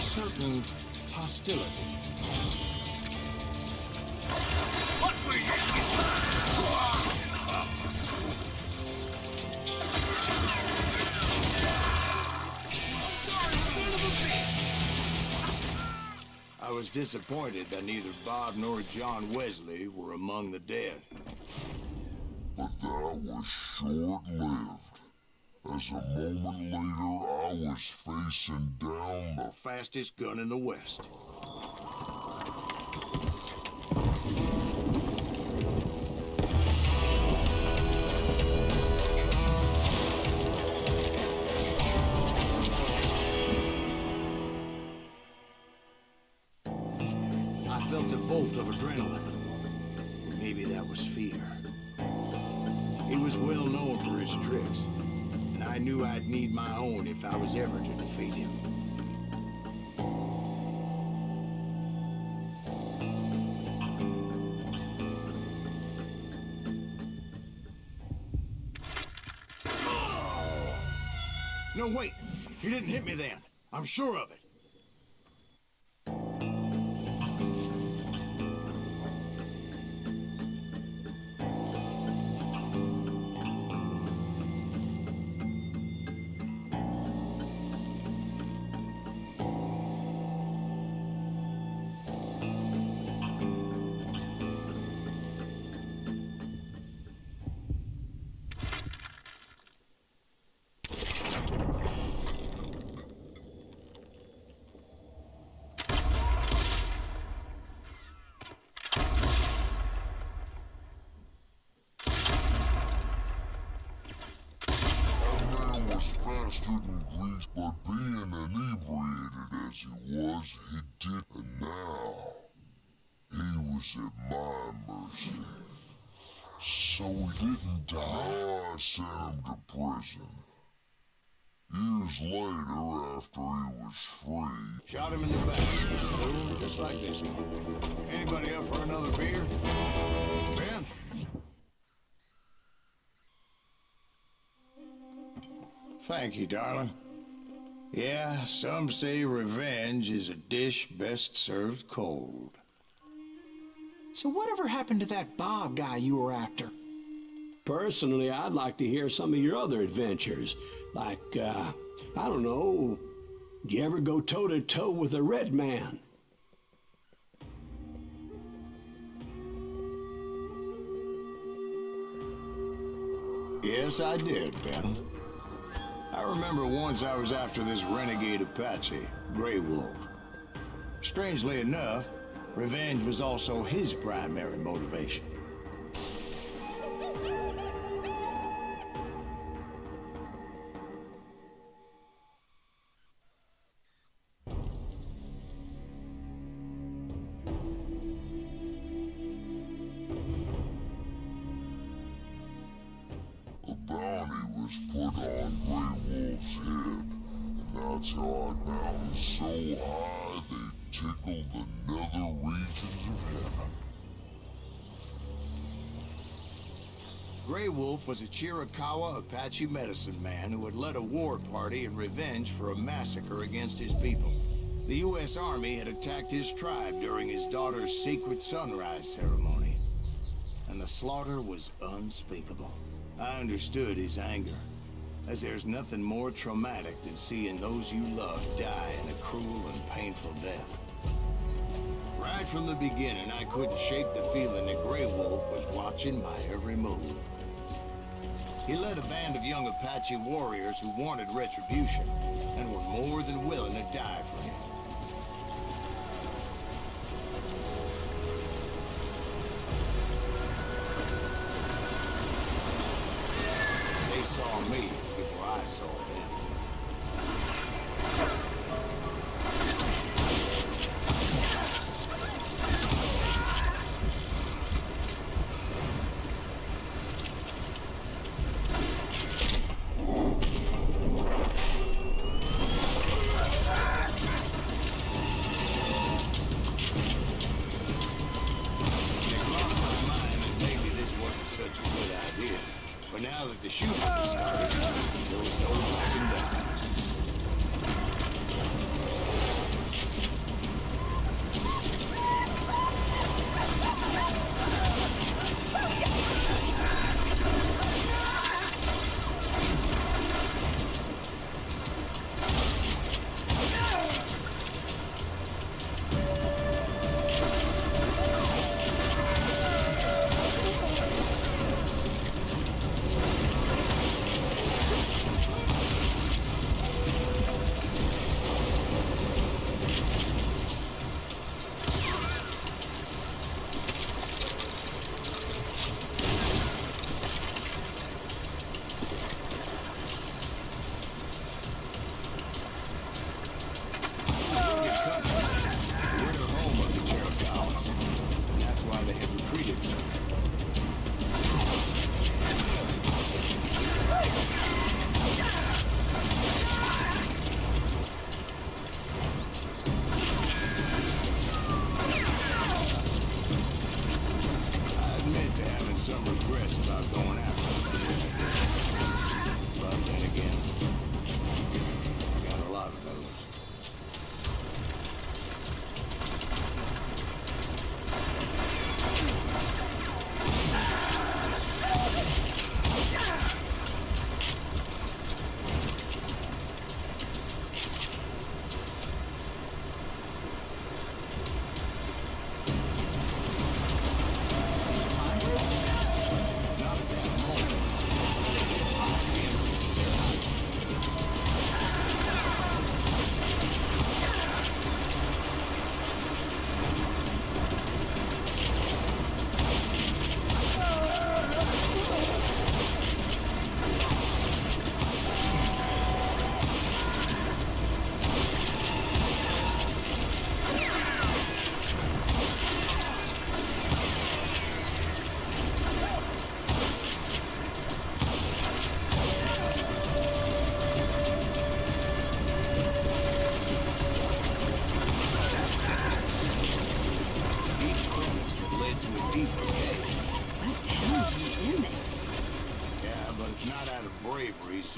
Certain hostility. Watch where you're sorry, son of a bitch! I was disappointed that neither Bob nor John Wesley were among the dead. But that was short-lived. As a moment later, I was facing down the Fastest gun in the West. I felt a bolt of adrenaline. Maybe that was fear. He was well known for his tricks. I knew I'd need my own if I was ever to defeat him. No, wait! He didn't hit me then. I'm sure of it. bastard in Greece, but being inebriated as he was, he did. And now, he was at my mercy. So he didn't die. I sent him to prison. Years later, after he was free... Shot him in the back. He slew just like this one. Anybody up for another beer? Ben? Thank you, darling. Yeah, some say revenge is a dish best served cold. So whatever happened to that Bob guy you were after? Personally, I'd like to hear some of your other adventures. Like, I don't know, did you ever go toe-to-toe with a red man? Yes, I did, Ben. I remember once I was after this renegade Apache, Grey Wolf. Strangely enough, revenge was also his primary motivation. A bounty was put on Grey Wolf's head, and that's how I mounted so high they tickled the nether regions of heaven. Grey Wolf was a Chiricahua Apache medicine man who had led a war party in revenge for a massacre against his people. The U.S. Army had attacked his tribe during his daughter's secret sunrise ceremony, and the slaughter was unspeakable. I understood his anger, as there's nothing more traumatic than seeing those you love die in a cruel and painful death. Right from the beginning, I couldn't shake the feeling that Grey Wolf was watching my every move. He led a band of young Apache warriors who wanted retribution, and were more than willing to die for him. They saw me before I saw them. Such a good idea. But now that the shooting has started, there was no backing down.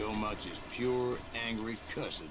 so much as pure, angry cussedness.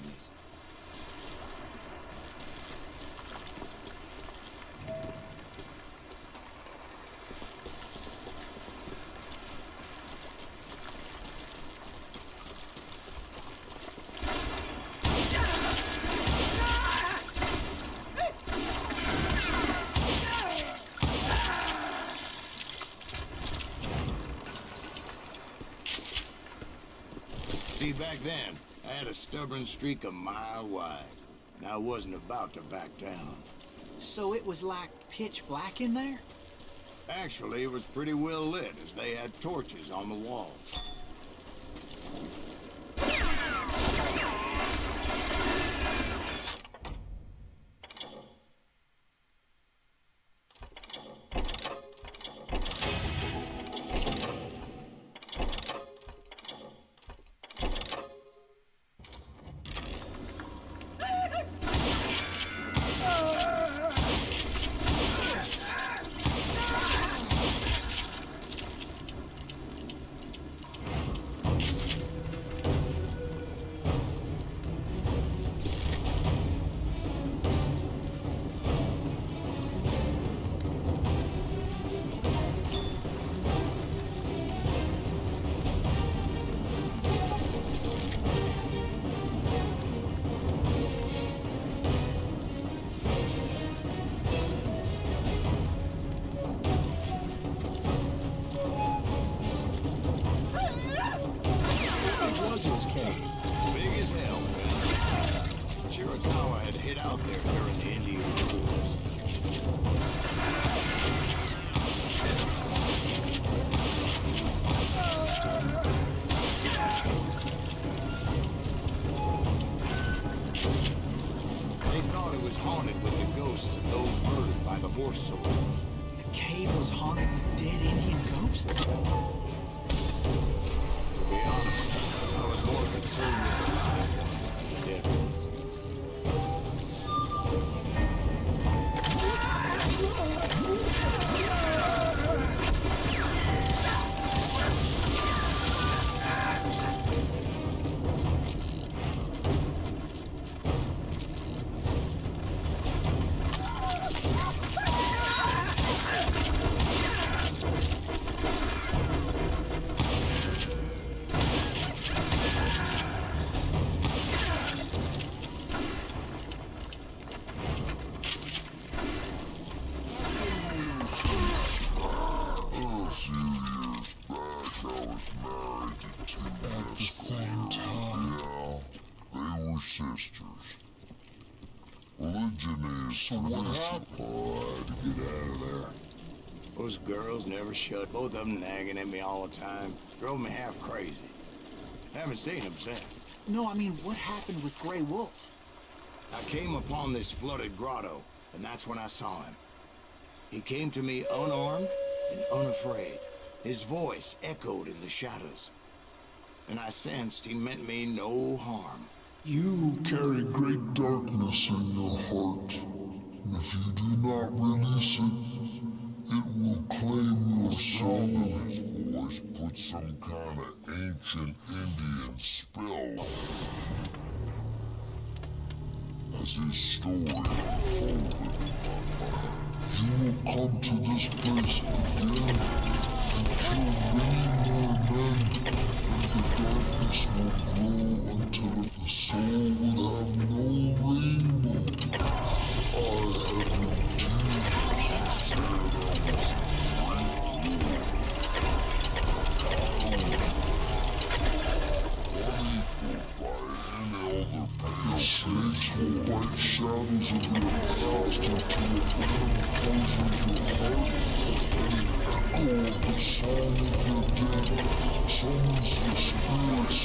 See, back then, I had a stubborn streak a mile wide, and I wasn't about to back down. So it was like pitch black in there? Actually, it was pretty well lit, as they had torches on the walls. Big as hell, man. Chiricahua had hid out there during the Indian Wars. They thought it was haunted with the ghosts of those murdered by the horse soldiers. The cave was haunted with dead Indian ghosts? To be honest, I was more concerned with the live ones than the dead ones. At the same time. Yeah, they were sisters. Religion is so what happened? Oh, I had to get out of there. Those girls never shut. Both of them nagging at me all the time. Drove me half crazy. Haven't seen them since. No, I mean, what happened with Grey Wolf? I came upon this flooded grotto, and that's when I saw him. He came to me unarmed and unafraid. His voice echoed in the shadows. And I sensed he meant me no harm. You carry great darkness in your heart. And if you do not release it, it will claim your soul. His voice put some kind of ancient Indian spell. As his story unfolded, you will come to this place again and kill many more men, and the darkness will grow until the soul will have no rainbow. I have no tears, said I was the snakes will bite shadows of your past until it imposes your heart, and an echo of the song of your dead summons the spirits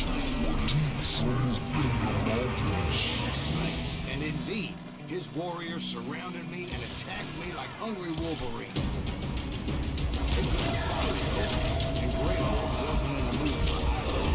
deep from within the mountains. Snakes, and indeed, his warriors surrounded me and attacked me like hungry wolverines. They couldn't stop me, though, and Grey Wolf wasn't in the mood for either.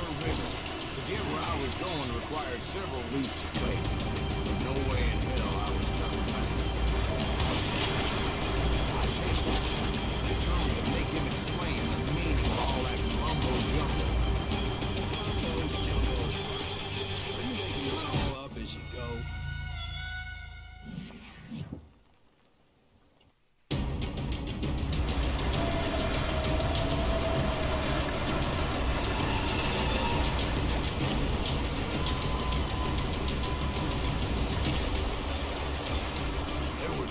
river. To get where I was going required several leaps of faith. But no way in hell I was turning back. I chased after him, determined to make him explain the meaning of all that mumbo-jumbo. Mumbo-jumbo. Are you making this all up as you go?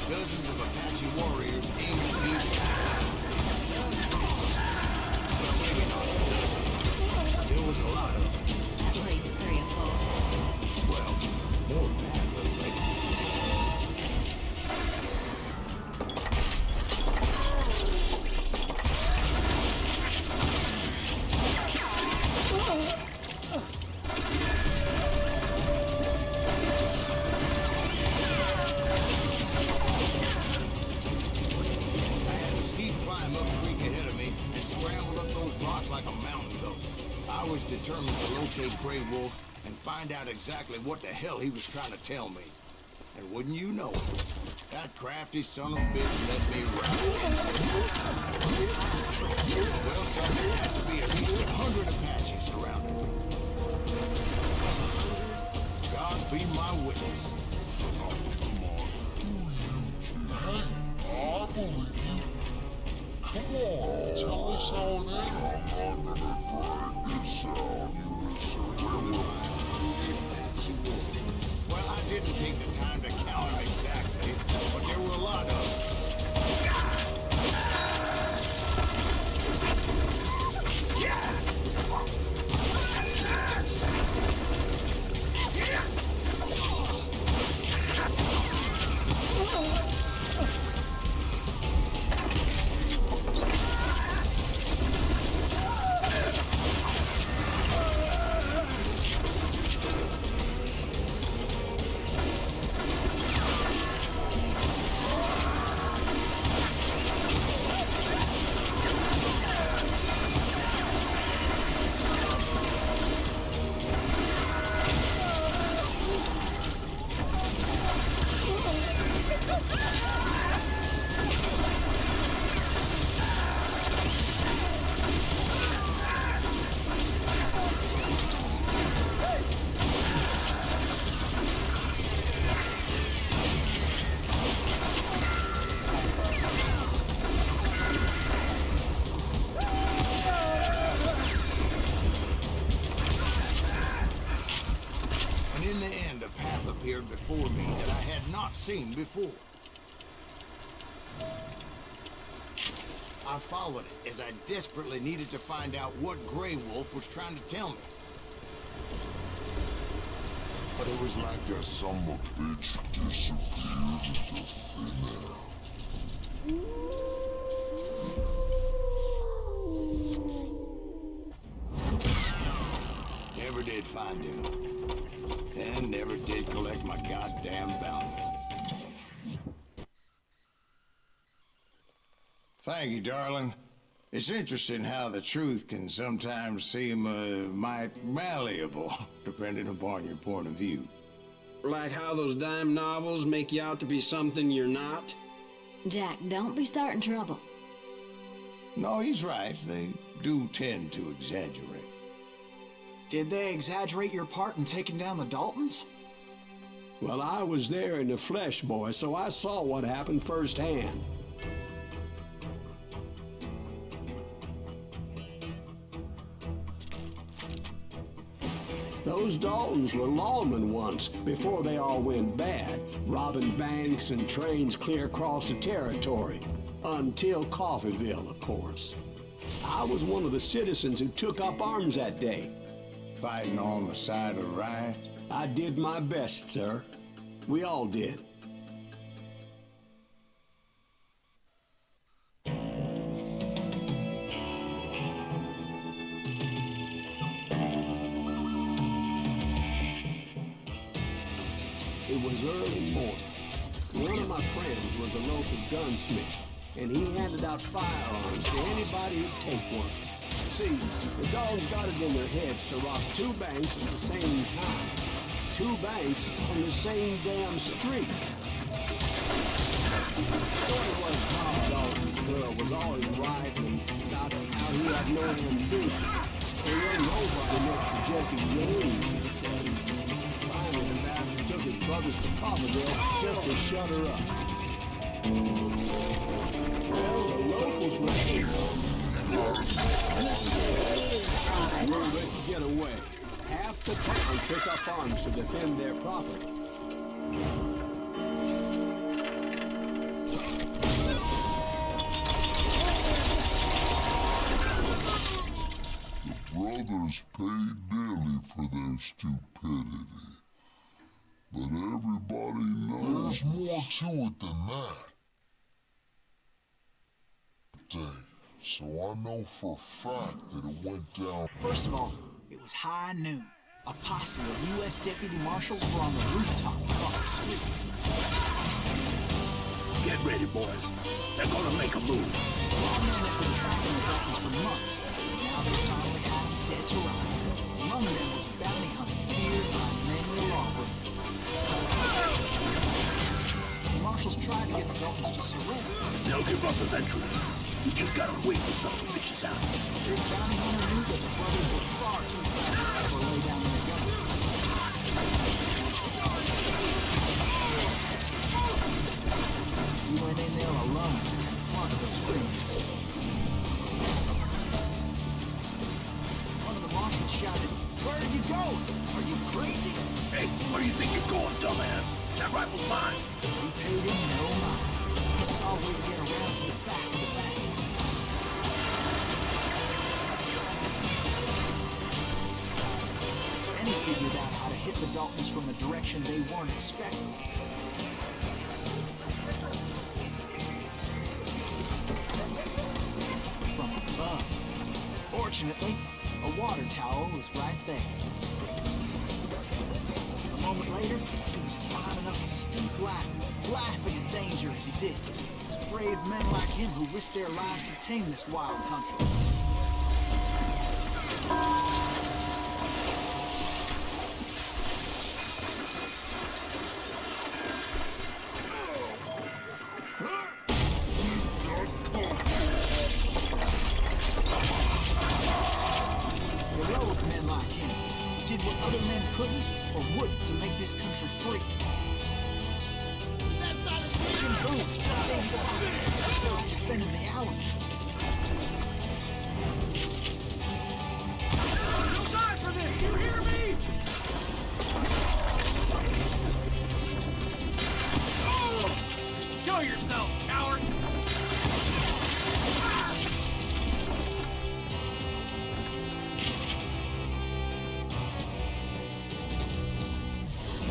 Dozens of Apache warriors aiming at me. Well, maybe not. There was a lot of them. At least 3 or 4. Well, more than that, little lady. Like a mountain goat. I was determined to locate Grey Wolf and find out exactly what the hell he was trying to tell me. And wouldn't you know it, that crafty son of a bitch let me ride. Well, sir, there has to be at least 100 Apaches around here. God be my witness. Oh, come on. I believe you. Come on, tell us all that. I'm not gonna drag this out. You surrender. Well, I didn't take the time to count them exactly, but there were a lot of them. Before me that I had not seen before. I followed it as I desperately needed to find out what Grey Wolf was trying to tell me. But it was like that son of a bitch disappeared into thin air. Never did find him. And never did collect my goddamn bounty. Thank you, darling. It's interesting how the truth can sometimes seem might malleable, depending upon your point of view. Like how those dime novels make you out to be something you're not? Jack, don't be starting trouble. No, he's right. They do tend to exaggerate. Did they exaggerate your part in taking down the Daltons? Well, I was there in the flesh, boy, so I saw what happened firsthand. Those Daltons were lawmen once, before they all went bad, robbing banks and trains clear across the territory. Until Coffeeville, of course. I was one of the citizens who took up arms that day. Fighting on the side of right? I did my best, sir. We all did. It was early morning. One of my friends was a local gunsmith, and he handed out firearms to anybody who'd take one. See, the dogs got it in their heads to rob two banks at the same time. Two banks on the same damn street. The story was Bob Dalton's girl was always right and about how he had no ambition. There wasn't nobody next to Jesse James, he said. Finally, the bastard took his brothers to Coffeyville just to shut her up. Well, the locals were able. Well, they could get away. Half the town took up arms to defend their property. Brothers paid dearly for their stupidity. But everybody knows more to it than that. So I know for a fact that it went down. First of all, it was high noon. A posse of U.S. deputy marshals were on the rooftop across the street. Get ready, boys. They're gonna make a move. Lawmen have been tracking the Daltons for months, and now they finally had them dead to rights. Among them was a bounty hunter feared by many a lawbreaker. The marshals tried to get the Daltons to surrender. They'll give up eventually. We just gotta wait till something bitches out. This bounty hunter knew that the brothers were far too fast to ever lay down their guns. He went in there alone to confront those criminals. One of the marshals shouted, "Where are you going? Are you crazy?" Hey, where do you think you're going, dumbass? That rifle's mine. He paid him no mind. He saw a way to get around to the back of the bank. Then he figured out how to hit the Daltons from a direction they weren't expecting. From above. Fortunately, a water tower was right there. A moment later, he was climbing up a steep ladder, laughing at danger as he did. It was brave men like him who risked their lives to tame this wild country. Heroic men like him who did what other men couldn't or wouldn't to make this country free. Jim Boone, Dave still defending the Alamo. No time for this, you hear me? Show yourself, coward!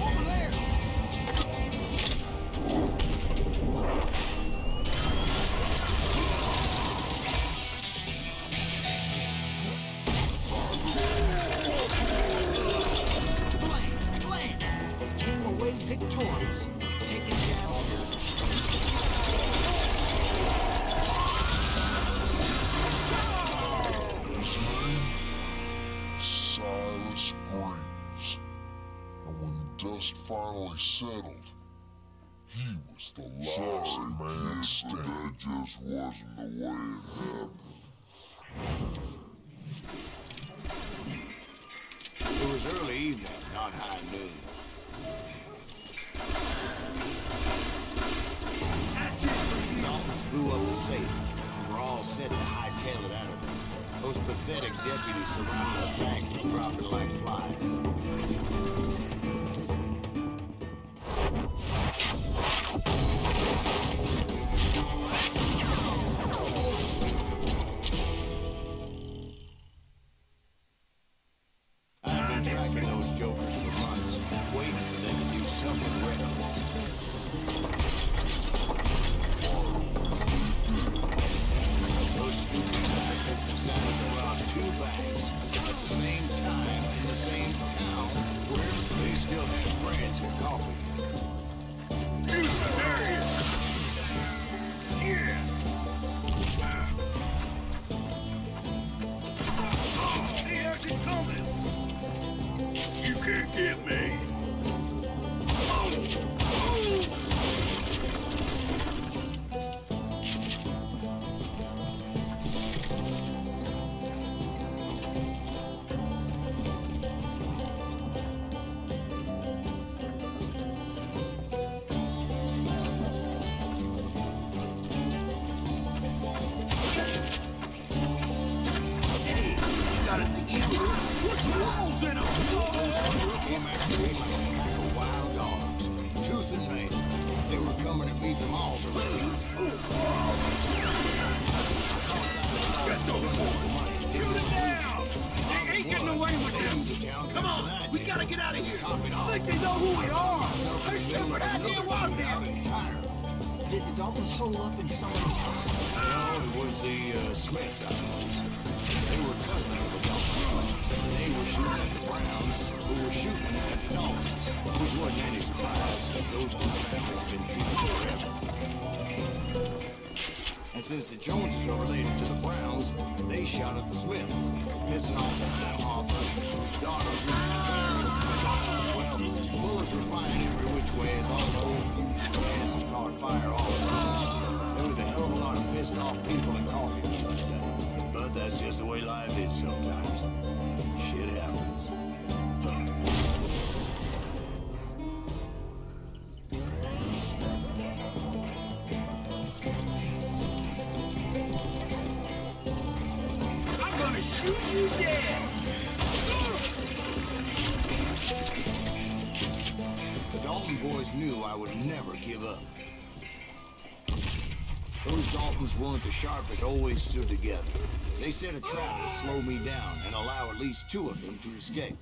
Over there! Blam! They came away victorious, taking down His name? Silas Graves. And when the dust finally settled, he was the last man standing. That just wasn't the way it happened. It was early evening, not high noon. That's it for you! Daltons blew up the safe, and were all set to hightail it out of there. Those pathetic deputies surrounding the bank were dropping like flies. I've been tracking those jokers for months, waiting for them to do something reckless. Those stupid bastards decided to rob two banks at the same time in the same town where they still had friends in coffee. Shoot the area! Yeah! holes in them! Those came after me like a pack of wild dogs, tooth and nail. They were coming at me from all directions. Get those boys! Shoot them down! They ain't getting away with this! Come on, we gotta get out of here! I think they know who we are! How stupid idea was this? Did the Daltons hole up in somebody's house? No, it was the Smiths, I suppose. They were cousins of the Daltons. They were shooting at the Browns, who were shooting at the Daltons. Which wasn't any surprise, since those two families have been feuding forever. And since the Joneses are related to the Browns, they shot at the Smiths, pissing off the whose daughter well, bullets were flying every which way as all the old fuse fans caught fire all at once. There was a hell of a lot of pissed off people in coffee shops that day. But that's just the way life is sometimes. Shit happens. I'm gonna shoot you dead! The Dalton boys knew I would never give up. Those Daltons weren't the sharpest, always stood together. They set a trap to slow me down and allow at least two of them to escape.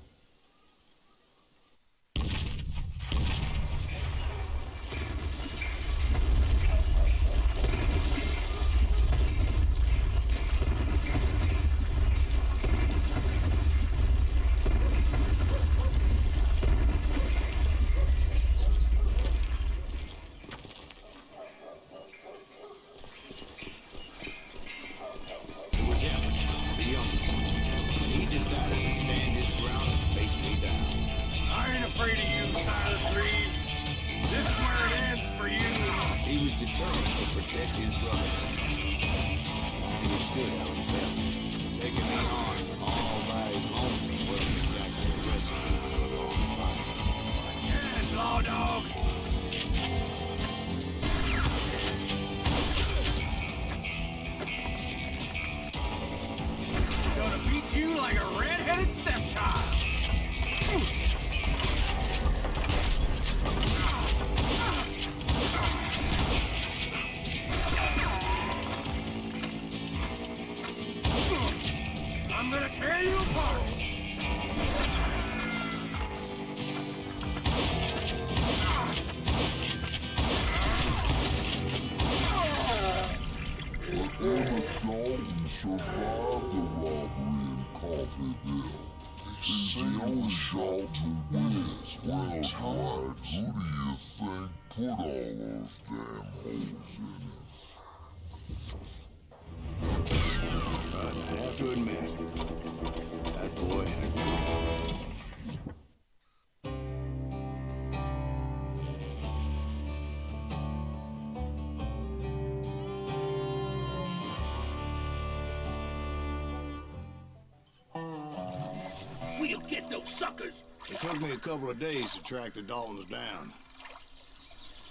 We'll get those suckers! It took me a couple of days to track the Daltons down.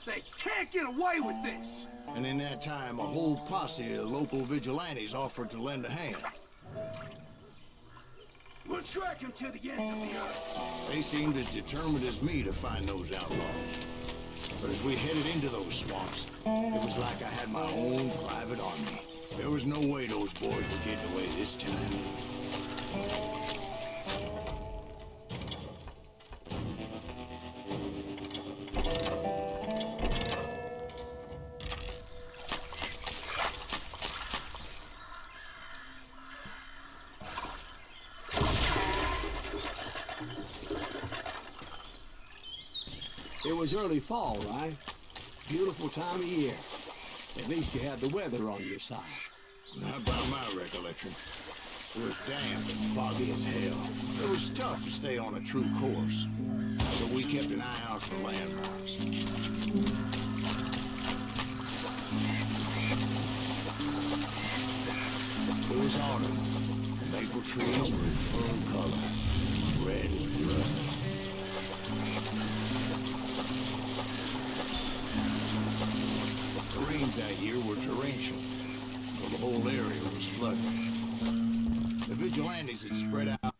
They can't get away with this! And in that time, a whole posse of local vigilantes offered to lend a hand. We'll track them to the ends of the earth. They seemed as determined as me to find those outlaws. But as we headed into those swamps, it was like I had my own private army. There was no way those boys were getting away this time. It was early fall, right? Beautiful time of year. At least you had the weather on your side. Not by my recollection. It was damp and foggy as hell. It was tough to stay on a true course. So we kept an eye out for landmarks. It was autumn. The maple trees were in full color. Red as blood. The rains that year were torrential, so the whole area was flooded. The vigilantes had spread out